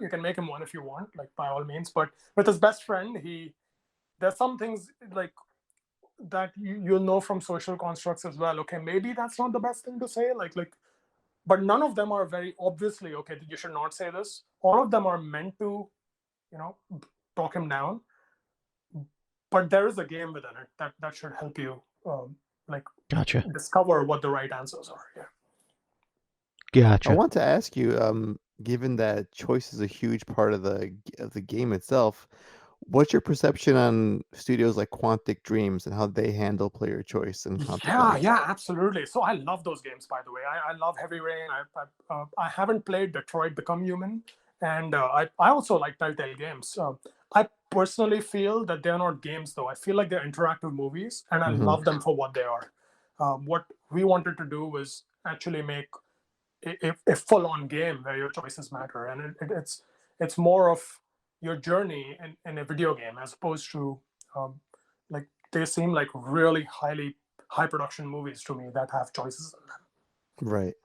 if you want, like by all means. But with his best friend, there's some things like that you'll know from social constructs as well. Okay, maybe that's not the best thing to say, but none of them are very obviously, okay, you should not say this. All of them are meant to, talk him down. But there is a game within it that should help you, Gotcha. discover what the right answers are. Yeah. Gotcha. I want to ask you, given that choice is a huge part of the game itself, what's your perception on studios like Quantic Dreams and how they handle player choice and consequence? Yeah, absolutely. So I love those games, by the way. I love Heavy Rain. I haven't played Detroit Become Human, and I also like Telltale games. I personally feel that they're not games, though. I feel like they're interactive movies, and I love them for what they are. What we wanted to do was actually make a full-on game where your choices matter, and it's more of your journey in a video game as opposed to like they seem like really high production movies to me that have choices in them. Right.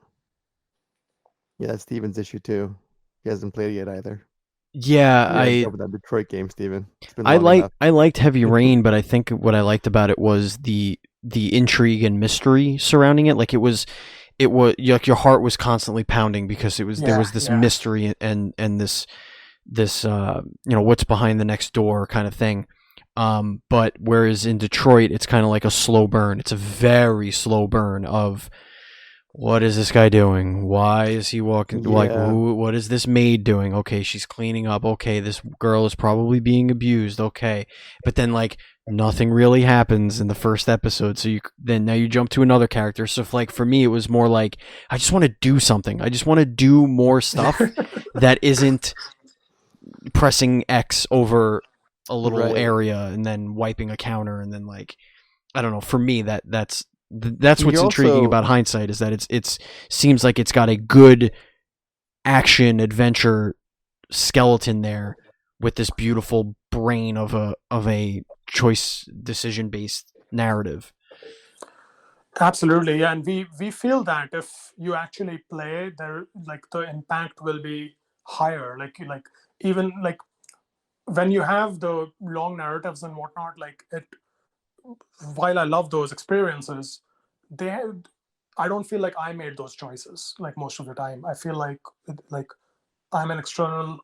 Yeah, that's Steven's issue too. He hasn't played it yet either. Yeah, I over that Detroit game, Steven. It's been long enough. I liked Heavy Rain, but I think what I liked about it was the intrigue and mystery surrounding it. Like it was like your heart was constantly pounding because there was this mystery and this what's behind the next door kind of thing. But whereas in Detroit, it's kind of like a slow burn. It's a very slow burn of what is this guy doing? Why is he walking? Yeah. Like, what is this maid doing? Okay, she's cleaning up. Okay, this girl is probably being abused. Okay, but then like nothing really happens in the first episode. So now you jump to another character. So for me, it was more like I just want to do something. I just want to do more stuff that isn't pressing X over a little area and then wiping a counter and then I don't know. For me, that's what's intriguing about Hindsight is that it's seems like it's got a good action adventure skeleton there with this beautiful brain of a choice decision based narrative. Absolutely, yeah, and we feel that if you actually play there, the impact will be higher. Even when you have the long narratives and whatnot, while I love those experiences, I don't feel like I made those choices most of the time. I feel like I'm an external.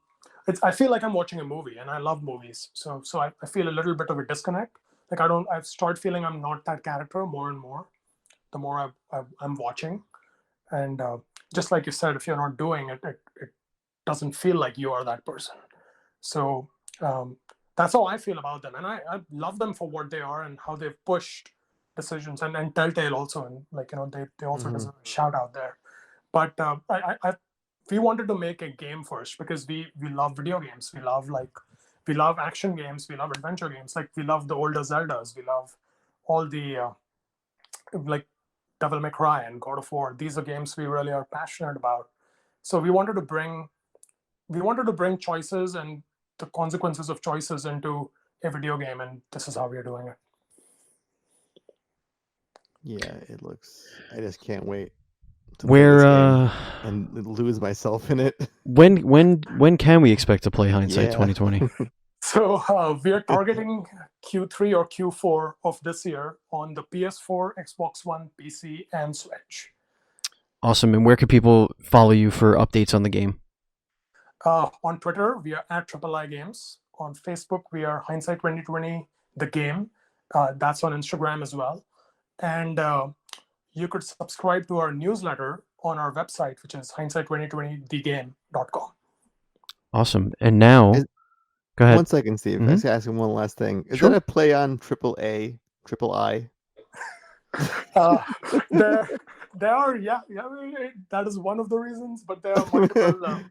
I feel like I'm watching a movie, and I love movies, so I feel a little bit of a disconnect. I start feeling I'm not that character more and more, the more I'm watching, and just like you said, if you're not doing it, it doesn't feel like you are that person. So that's how I feel about them, and I love them for what they are and how they've pushed decisions, and Telltale also, and they also deserve a shout out there. But we wanted to make a game first because we love video games. We love action games. We love adventure games. We love the older Zeldas. We love all the Devil May Cry and God of War. These are games we really are passionate about. So we wanted to bring choices and the consequences of choices into a video game, and this is how we're doing it. Yeah, it looks. I just can't wait to Where and lose myself in it. When can we expect to play Hindsight 2020? So we are targeting Q3 or Q4 of this year on the PS4, Xbox One, PC, and Switch. Awesome. And where can people follow you for updates on the game? On Twitter, we are at III Games. On Facebook, we are Hindsight 2020 the game. That's on Instagram as well. And you could subscribe to our newsletter on our website, which is hindsight2020thegame.com. Awesome. And now, go ahead. 1 second, Steve. I was asking one last thing. Is that a play on triple I? There are, that is one of the reasons, but there are multiple.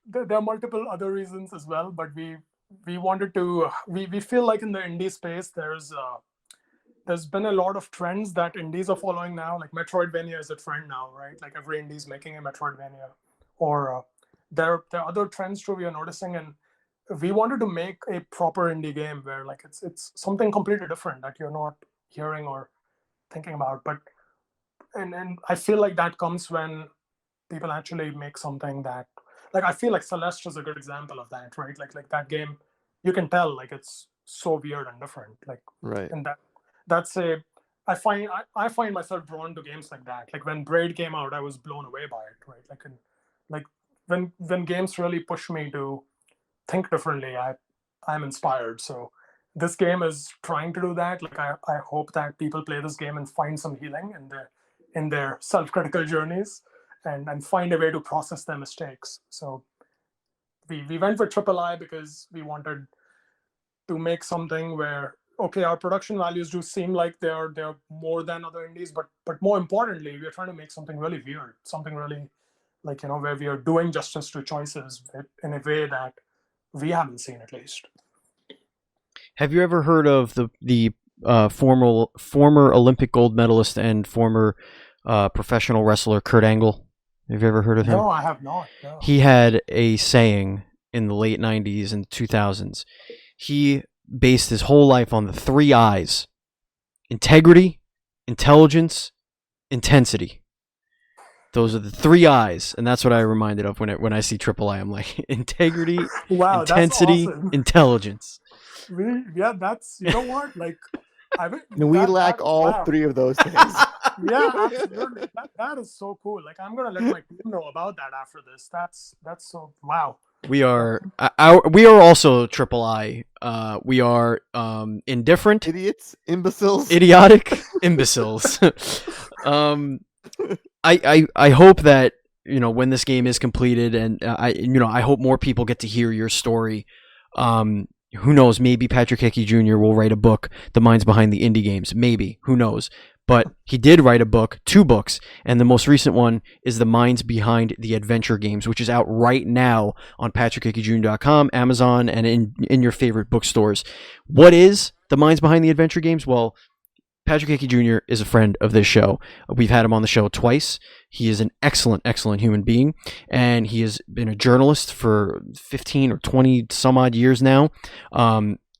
There are multiple other reasons as well. But we wanted to. We feel like in the indie space, there's there's been a lot of trends that indies are following now. Like Metroidvania is a trend now, right? Like every indie is making a Metroidvania. Or there are other trends too we are noticing, and we wanted to make a proper indie game where like it's something completely different that you're not hearing or thinking about. But and I feel like that comes when people actually make something that, like, I feel like Celeste is a good example of that, right? Like that game, you can tell like it's so weird and different. Like, Right. and that's a I find myself drawn to games like that. Like when Braid came out, I was blown away by it, right? Like when games really push me to think differently, I'm inspired. So this game is trying to do that. Like I hope that people play this game and find some healing in their self-critical journeys and find a way to process their mistakes. So we went with III because we wanted to make something where, okay, our production values do seem like they're more than other indies, but more importantly, we're trying to make something really weird, something really like, where we are doing justice to choices in a way that we haven't seen, at least. Have you ever heard of the former Olympic gold medalist and former professional wrestler Kurt Angle? Have you ever heard of him? No, I have not. No. He had a saying in the late 90s and 2000s. He based his whole life on the 3 I's: integrity, intelligence, intensity. Those are the 3 I's, and that's what I reminded of when I see III. I'm like, integrity, Wow, intensity, that's awesome. intelligence. Yeah, that's, you know what, like, We lack all 3 of those things. Yeah, absolutely. That is so cool. Like, I'm gonna let my team know about that after this. That's so wow. We are also III. We are indifferent, Idiots, imbeciles, idiotic, imbeciles. I hope that when this game is completed, and I hope more people get to hear your story. Who knows? Maybe Patrick Hickey Jr. will write a book, The Minds Behind the Indie Games. Maybe. Who knows? But he did write a book, 2 books, and the most recent one is The Minds Behind the Adventure Games, which is out right now on patrickhickeyjr.com, Amazon, and in your favorite bookstores. What is The Minds Behind the Adventure Games? Well, Patrick Hickey Jr. is a friend of this show. We've had him on the show twice. He is an excellent, excellent human being, and he has been a journalist for 15 or 20 some odd years now.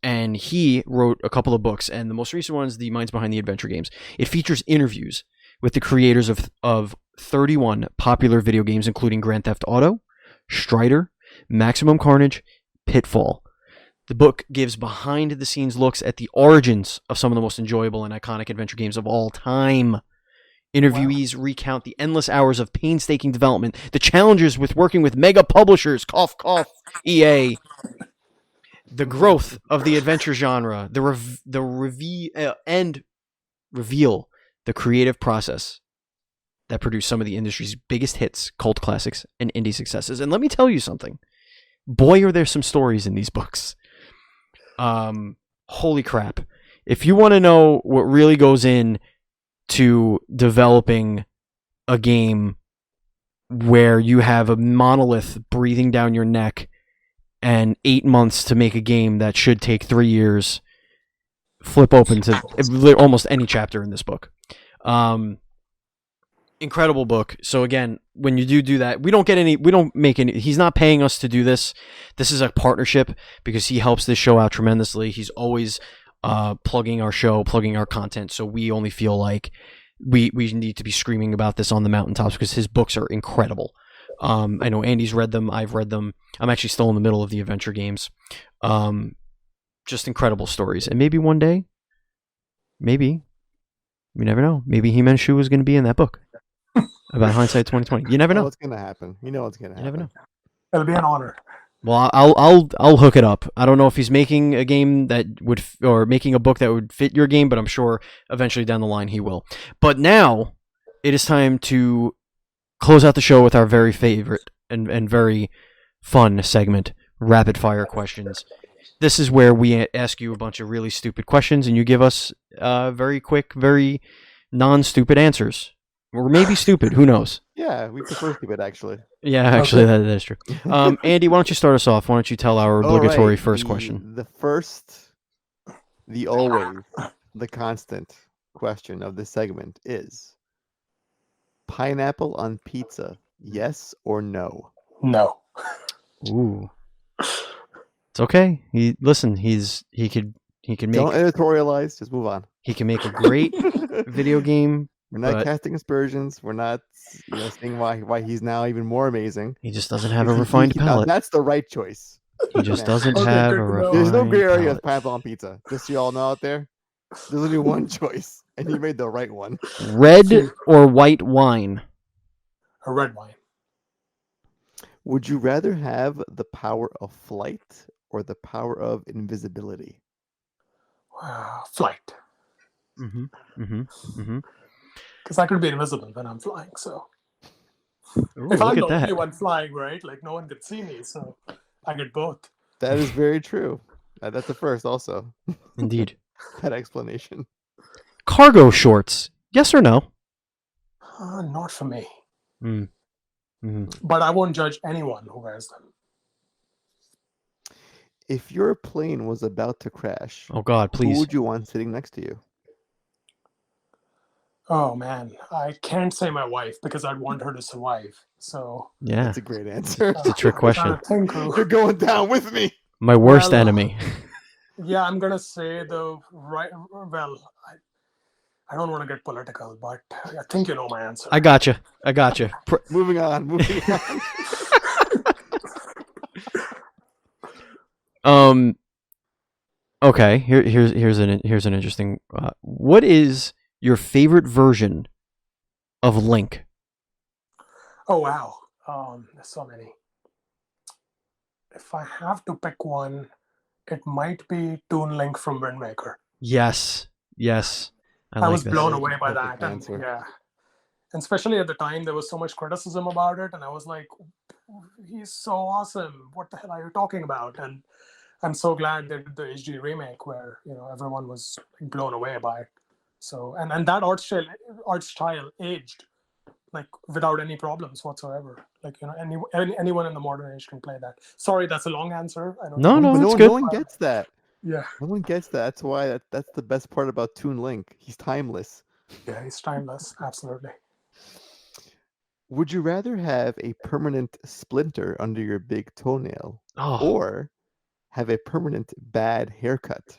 And he wrote a couple of books, and the most recent one is The Minds Behind the Adventure Games. It features interviews with the creators of 31 popular video games, including Grand Theft Auto, Strider, Maximum Carnage, Pitfall. The book gives behind-the-scenes looks at the origins of some of the most enjoyable and iconic adventure games of all time. Interviewees recount the endless hours of painstaking development, the challenges with working with mega publishers, cough, cough, EA, the growth of the adventure genre, and reveal the creative process that produced some of the industry's biggest hits, cult classics, and indie successes. And let me tell you something. Boy, are there some stories in these books. Holy crap. If you want to know what really goes in to developing a game where you have a monolith breathing down your neck and 8 months to make a game that should take 3 years, flip open to almost any chapter in this book. Incredible book. So again, when you do that, we don't make any, he's not paying us to do this. This is a partnership because he helps this show out tremendously. He's always plugging our show, plugging our content. So we only feel like we need to be screaming about this on the mountaintops because his books are incredible. I know Andy's read them. I've read them. I'm actually still in the middle of the adventure games. Just incredible stories. And maybe one day, maybe, you never know. Maybe Hemanshu is going to be in that book about Hindsight 2020. You never know. What's going to happen? You know what's going to happen. You never know. It'll be an honor. Well, I'll hook it up. I don't know if he's making a game that would, or making a book that would fit your game, but I'm sure eventually down the line he will. But now it is time to close out the show with our very favorite and very fun segment, Rapid Fire Questions. This is where we ask you a bunch of really stupid questions, and you give us very quick, very non-stupid answers. Or maybe stupid, who knows? Yeah, we prefer stupid, actually. Yeah, actually, that is true. Andy, why don't you start us off? Why don't you tell our obligatory first question? The always the constant question of this segment is pineapple on pizza, yes or no? No. Ooh. It's okay. He could Don't make editorialize. Just move on. he can make a great video game. We're not but casting aspersions. We're not, saying why he's now even more amazing. He just doesn't have a He- refined now, palate. that's the right choice. He just Man. doesn't Okay, have good a to know. refined There's no gray area palate. with pineapple on pizza. Just so you all know out there. There's only one choice, and he made the right one. Red or white wine? A red wine. Would you rather have the power of flight or the power of invisibility? Flight. Mm-hmm. Mm-hmm. Mm-hmm. Because I could be invisible when I'm flying, so. Ooh, If I'm look the at only that. one flying, right? Like, no one could see me, so I get both. That is very true. That's the first, also. Indeed. That explanation. Cargo shorts. Yes or no? Not for me. Mm. Mm-hmm. But I won't judge anyone who wears them. If your plane was about to crash, Oh God, who please. would you want sitting next to you? Oh man, I can't say my wife because I'd want her to survive. So Yeah, That's a great answer. it's a trick question. You're going down with me. My worst Well, enemy. Yeah, I'm gonna say the right. Well, I don't want to get political, but I think you know my answer. I gotcha. Moving on. Okay. Here's an interesting. What is your favorite version of Link? Oh wow, there's so many. If I have to pick one, it might be Toon Link from Wind Waker. Yes. I like was this. blown That is away a by perfect that, answer. and yeah, and especially at the time there was so much criticism about it, and I was like, he's so awesome. What the hell are you talking about? And I'm so glad they did the HD remake where everyone was blown away by it. So and that art style aged like without any problems whatsoever. Like anyone in the modern age can play that. Sorry, that's a long answer. I don't No, know. no, But that's no good. one gets that. Yeah, No one gets that. That's why that's the best part about Toon Link. He's timeless. yeah, he's timeless. Absolutely. Would you rather have a permanent splinter under your big toenail Oh, or have a permanent bad haircut?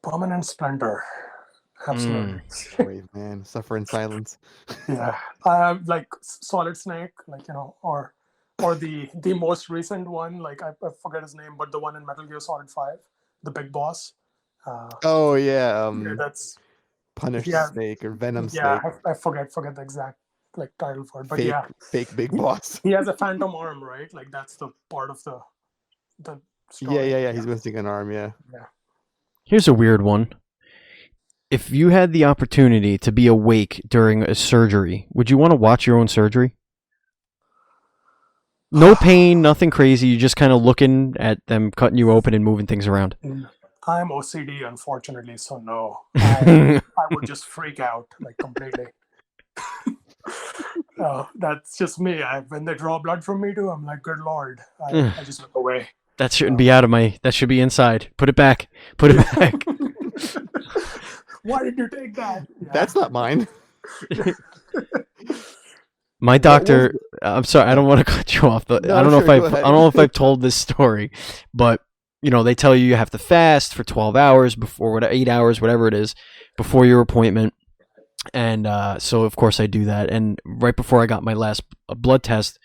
Permanent splendor. Absolutely. Brave man, suffer in silence. Yeah. Like Solid Snake, like or the most recent one, like I forget his name, but the one in Metal Gear Solid 5, the big boss. Oh yeah, That's Punish yeah. Snake or Venom Yeah, Snake. I forget the exact like title for it, but Fake, yeah, fake big boss. he has a phantom arm, right? Like that's the part of the story. Yeah. He's missing an arm. Yeah. here's a weird one. If you had the opportunity to be awake during a surgery, would you want to watch your own surgery? No pain, nothing crazy. You're just kind of looking at them cutting you open and moving things around. I'm OCD, unfortunately, so no. I would just freak out like completely. That's just me. When they draw blood from me too, I'm like, good lord. I just look away. That shouldn't be out of my. That should be inside. Put it back. Why did you take that? Yeah. That's not mine. My doctor. I'm sorry. I don't want to cut you off. I don't know if I've told this story, but they tell you have to fast for 12 hours before 8 hours, whatever it is, before your appointment. And so of course I do that. And right before I got my last blood test,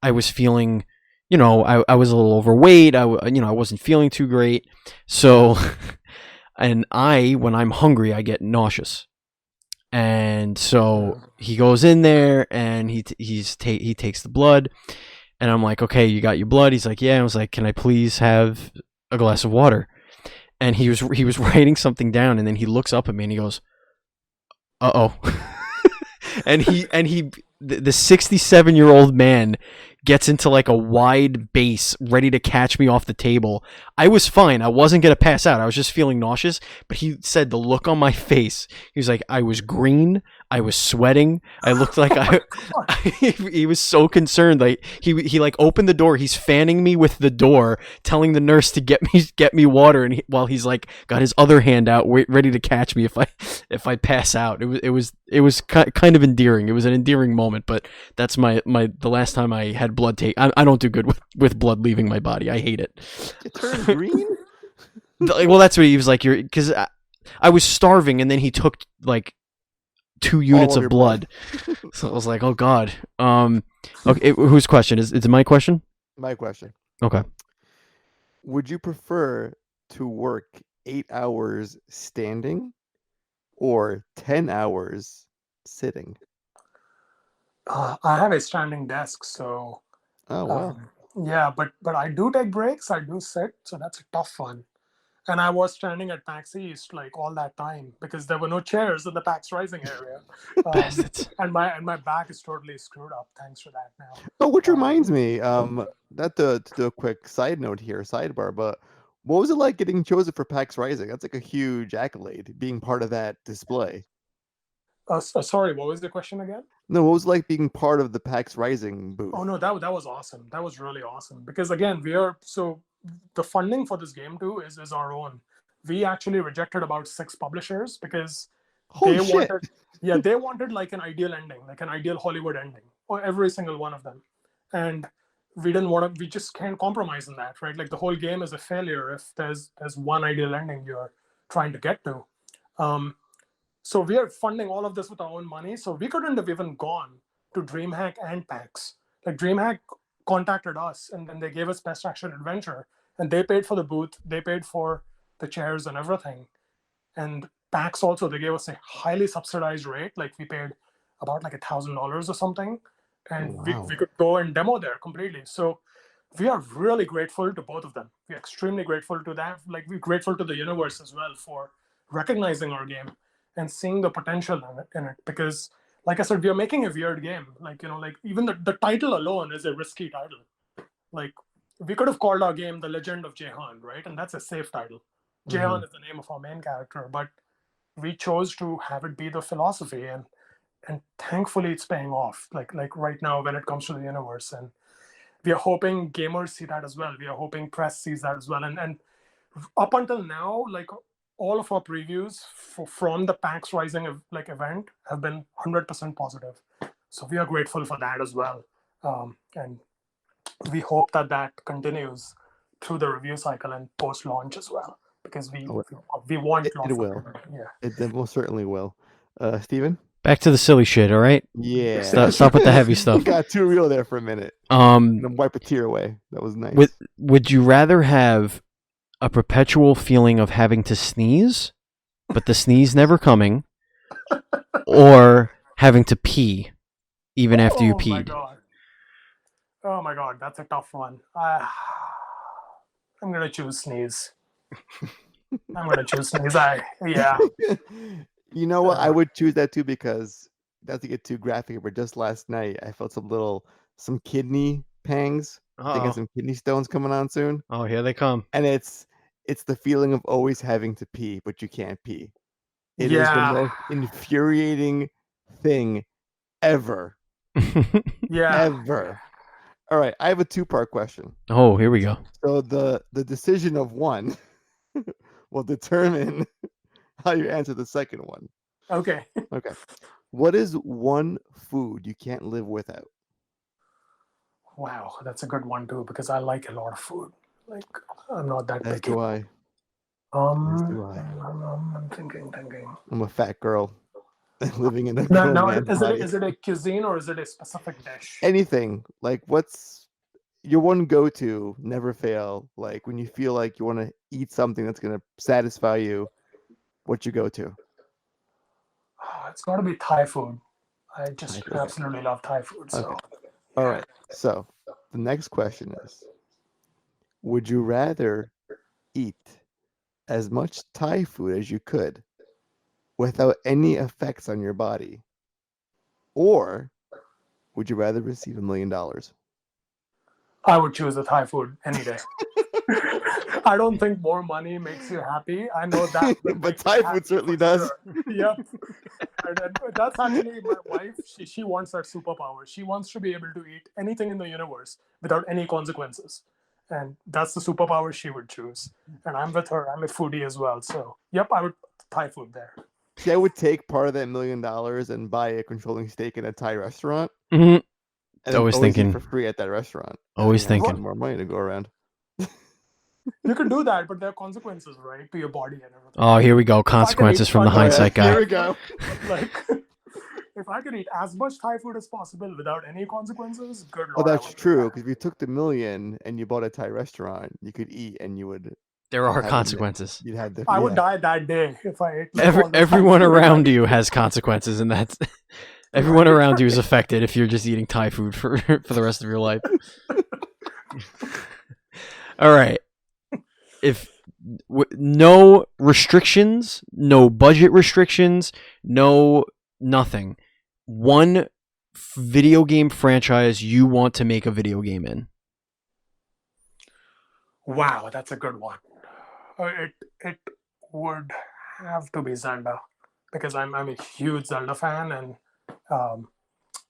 I was feeling, I was a little overweight. I wasn't feeling too great. So, and when I'm hungry, I get nauseous. And so he goes in there and he takes the blood, and I'm like, okay, you got your blood? He's like, yeah. I was like, can I please have a glass of water? And he was writing something down, and then he looks up at me and he goes, uh-oh. and the 67-year-old man gets into like a wide base ready to catch me off the table. I was fine. I wasn't going to pass out. I was just feeling nauseous. But he said the look on my face, he was like, I was green, I was sweating. I looked like he was so concerned. Like he like opened the door. He's fanning me with the door, telling the nurse to get me water. And while he's like got his other hand out, ready to catch me if I pass out. It was kind of endearing. It was an endearing moment. But that's the last time I had blood take. I don't do good with blood leaving my body. I hate it. It turned green. Well, that's what he was like. Because I was starving, and then he took like 2 units of blood. So I was like, oh god. Okay, whose question is it? My question? My question. Okay. Would you prefer to work 8 hours standing or 10 hours sitting? I have a standing desk, so Oh wow. yeah, but I do take breaks. I do sit, so that's a tough one. And I was standing at PAX East like all that time because there were no chairs in the PAX Rising area, and my back is totally screwed up thanks to that now. Oh, which reminds me, not to do a quick side note here, sidebar, but what was it like getting chosen for PAX Rising? That's like a huge accolade, being part of that display. Sorry, what was the question again? No, what was it like being part of the PAX Rising booth? Oh no, that was awesome. That was really awesome because again, the funding for this game too is our own. We actually rejected about 6 publishers because Holy they shit. wanted like an ideal ending, like an ideal Hollywood ending, or every single one of them. And we just can't compromise on that, right? Like the whole game is a failure if there's one ideal ending you're trying to get to. So we are funding all of this with our own money. So we couldn't have even gone to DreamHack and PAX. Like DreamHack contacted us and then they gave us Best Action Adventure and they paid for the booth, they paid for the chairs and everything. And PAX also, they gave us a highly subsidized rate. Like we paid about like $1,000 or something. And we could go and demo there completely. So we are really grateful to both of them. We're extremely grateful to that. Like we're grateful to the universe as well for recognizing our game and seeing the potential in it. Because like I said, we are making a weird game. Like, like even the title alone is a risky title. Like we could have called our game The Legend of Jehan, right? And that's a safe title. Jehan is the name of our main character, but we chose to have it be the philosophy, and thankfully it's paying off. Like right now when it comes to the universe, and we are hoping gamers see that as well. We are hoping press sees that as well. And up until now, like all of our previews from the PAX Rising event have been 100% positive. So we are grateful for that as well. And we hope that continues through the review cycle and post-launch as well, because we want it will. Yeah, it most certainly will. Steven? Back to the silly shit, all right? Yeah. Stop with the heavy stuff. Got too real there for a minute. And wipe a tear away. That was nice. Would you rather have a perpetual feeling of having to sneeze, but the sneeze never coming, or having to pee even after you peed? Oh my god, that's a tough one. I'm gonna choose sneeze. Yeah. You know what? I would choose that too because, not to get too graphic, but just last night I felt some kidney pangs. Thinking some kidney stones coming on soon. Oh, here they come. And it's the feeling of always having to pee, but you can't pee. It is the most infuriating thing ever. Ever. All right, I have a 2-part question. Oh, here we go. So the decision of one will determine how you answer the second one. Okay. Okay. What is one food you can't live without? Wow, that's a good one too, because I like a lot of food. Like I'm not that As picky. do I. I'm thinking. I'm a fat girl living in a Now, body. is it a cuisine or is it a specific dish? Anything. Like, what's your one go-to, never fail? Like when you feel like you want to eat something that's going to satisfy you, what you go to? It's got to be Thai food. I just absolutely love Thai food. So. Okay. All right. So the next question is, would you rather eat as much Thai food as you could without any effects on your body, or would you rather receive $1 million? I would choose the Thai food any day. I don't think more money makes you happy. I know that, But Thai food certainly does. Yep. And that's actually my wife. She wants that superpower. She wants to be able to eat anything in the universe without any consequences. And that's the superpower she would choose. And I'm with her. I'm a foodie as well. So, yep, I would Thai food there. See, I would take part of that $1 million and buy a controlling stake in a Thai restaurant. Mm-hmm. And Always eat thinking. for free at that restaurant. Always And have thinking. more money to go around. You can do that, but there are consequences, right, to your body and everything. Oh, here we go. Consequences from the hindsight guy. Here we go. Like, if I could eat as much Thai food as possible without any consequences, good Oh, lord. I that's would do true. that. Because if you took the $1 million and you bought a Thai restaurant, you could eat and you would. There are have the- consequences. You'd have the. I would yeah. die that day if I ate. Like, all this Thai Everyone food. around you has consequences, and that's everyone around you is affected if you're just eating Thai food for the rest of your life. All right. If no restrictions, no budget restrictions, no nothing. One video game franchise you want to make a video game in. Wow, that's a good one. It would have to be Zelda because I'm a huge Zelda fan, and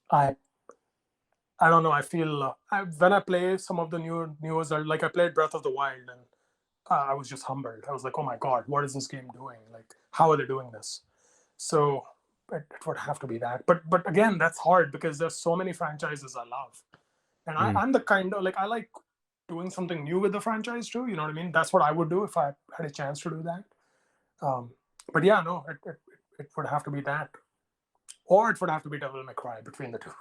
I don't know. I feel when I play some of the newer Zelda, like I played Breath of the Wild, and I was just humbled. I was like, oh my god, what is this game doing? Like, how are they doing this? So it would have to be that. But again, that's hard because there's so many franchises I love, and I'm the kind of like I like doing something new with the franchise too. You know what I mean? That's what I would do if I had a chance to do that. But yeah, no, it would have to be that, or it would have to be Devil May Cry. Between the two.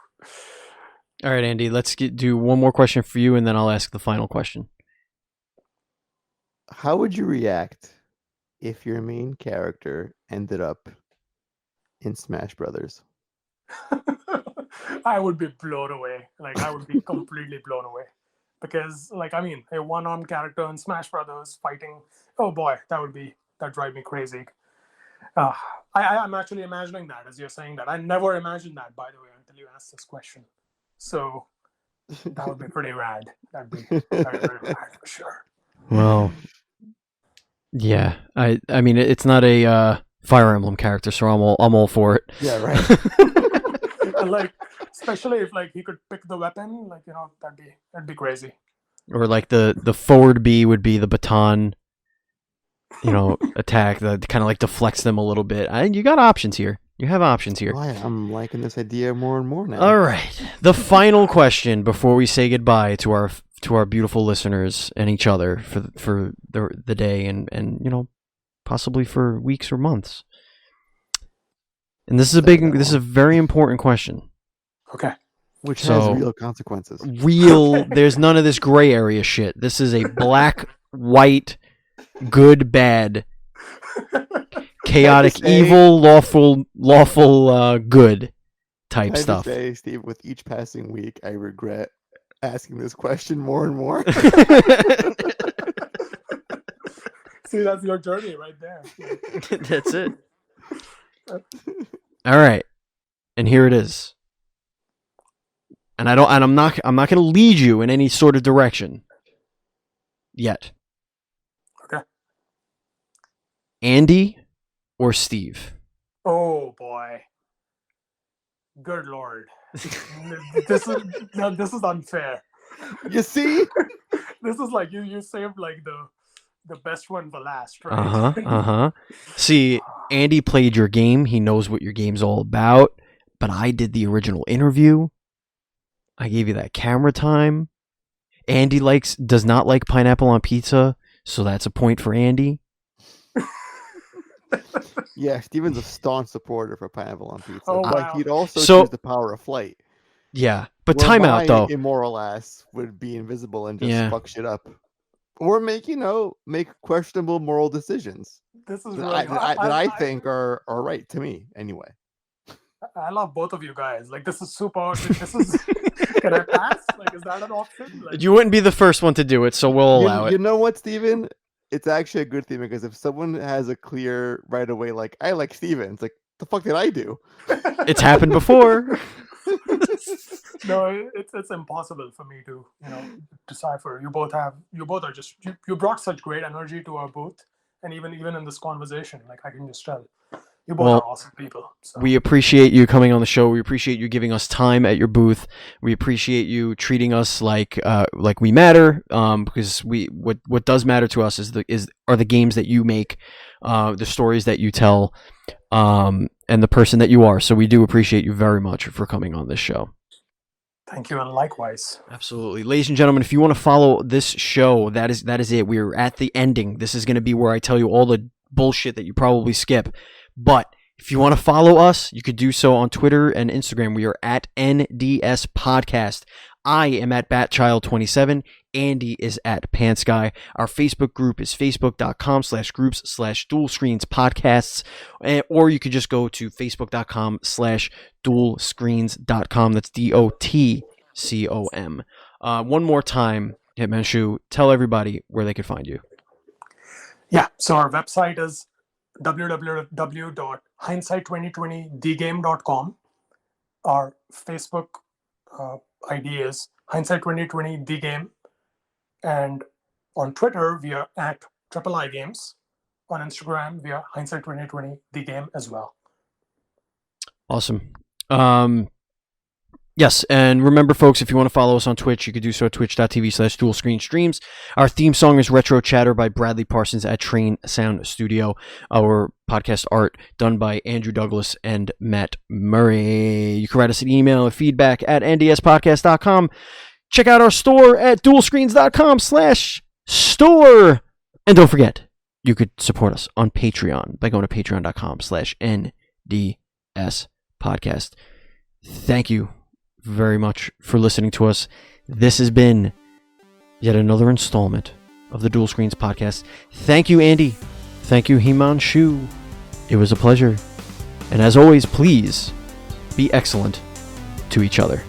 All right, Andy, let's do one more question for you, and then I'll ask the final question. How would you react if your main character ended up in Smash Brothers? I would be blown away. Like I would be completely blown away. Because, like, I mean, a one-armed character in Smash Brothers fighting, oh boy, that'd drive me crazy. I'm actually imagining that as you're saying that. I never imagined that, by the way, until you asked this question. So that would be pretty rad. That'd be very, very rad for sure. Well, yeah, I mean, it's not a Fire Emblem character, so I'm all for it. Yeah, right. And, like, especially if like he could pick the weapon, like, you know, that'd be crazy. Or like the forward B would be the baton, you know, attack that kind of like deflects them a little bit. You got options here. You have options here. I'm liking this idea more and more now. All right. The final question before we say goodbye to our beautiful listeners and each other for the day and you know, possibly for weeks or months. And this is a very important question. Okay. Which has real consequences. There's none of this gray area shit. This is a black, white, good, bad, chaotic, evil, lawful, good type stuff. I say, Steve, with each passing week, I regret asking this question more and more. See, that's your journey right there. That's it. All right, and here it is. And I'm not going to lead you in any sort of direction yet. Okay. Andy or Steve? Oh boy. Good lord. This is unfair. You see? This is like you saved like the best one for last, right? See, Andy played your game. He knows what your game's all about. But I did the original interview. I gave you that camera time. Andy does not like pineapple on pizza, so that's a point for Andy. Yeah, Steven's a staunch supporter for pineapple on pizza. Oh, but wow. he'd also choose the power of flight. Yeah, but where time out though. Immoral ass would be invisible and just fuck shit up, or make questionable moral decisions. This is that I think are right to me anyway. I love both of you guys. Like, this is super. This is. Can I pass? Like, is that an option? Like, you wouldn't be the first one to do it, so we'll allow it. You know what, Steven? It's actually a good thing because if someone has a clear right away, like I like Steven, it's like The fuck did I do? It's happened before. No, it's impossible for me to decipher. You both are just you brought such great energy to our booth, and even in this conversation, like I can just tell you both are awesome people. So. We appreciate you coming on the show. We appreciate you giving us time at your booth. We appreciate you treating us like we matter. Because what does matter to us are the games that you make, the stories that you tell, and the person that you are. So we do appreciate you very much for coming on this show. Thank you, and likewise. Absolutely. Ladies and gentlemen, if you want to follow this show, that is it. We're at the ending. This is going to be where I tell you all the bullshit that you probably skip. But if you want to follow us, you could do so on Twitter and Instagram. We are at NDS Podcast. I am at BatChild27. Andy is at PantsGuy. Our Facebook group is facebook.com/groups/dualscreenspodcasts. Or you could just go to facebook.com/dualscreens.com. That's DOTCOM. One more time, Hemanshu, tell everybody where they could find you. Yeah, so our website is www.hindsight2020thegame.com. Our Facebook ID is Hindsight2020thegame. And on Twitter, we are at III Games. On Instagram, we are Hindsight2020thegame as well. Awesome. Yes, and remember, folks, if you want to follow us on Twitch, you could do so at twitch.tv/dualscreenstreams. Our theme song is Retro Chatter by Bradley Parsons at Train Sound Studio. Our podcast art done by Andrew Douglas and Matt Murray. You can write us an email at feedback@ndspodcast.com. Check out our store at dualscreens.com/store. And don't forget, you could support us on Patreon by going to patreon.com/NDSpodcast. Thank you very much for listening to us. This has been yet another installment of the Dual Screens Podcast. Thank you, Andy. Thank you, Hemanshu. It was a pleasure. And as always, please be excellent to each other.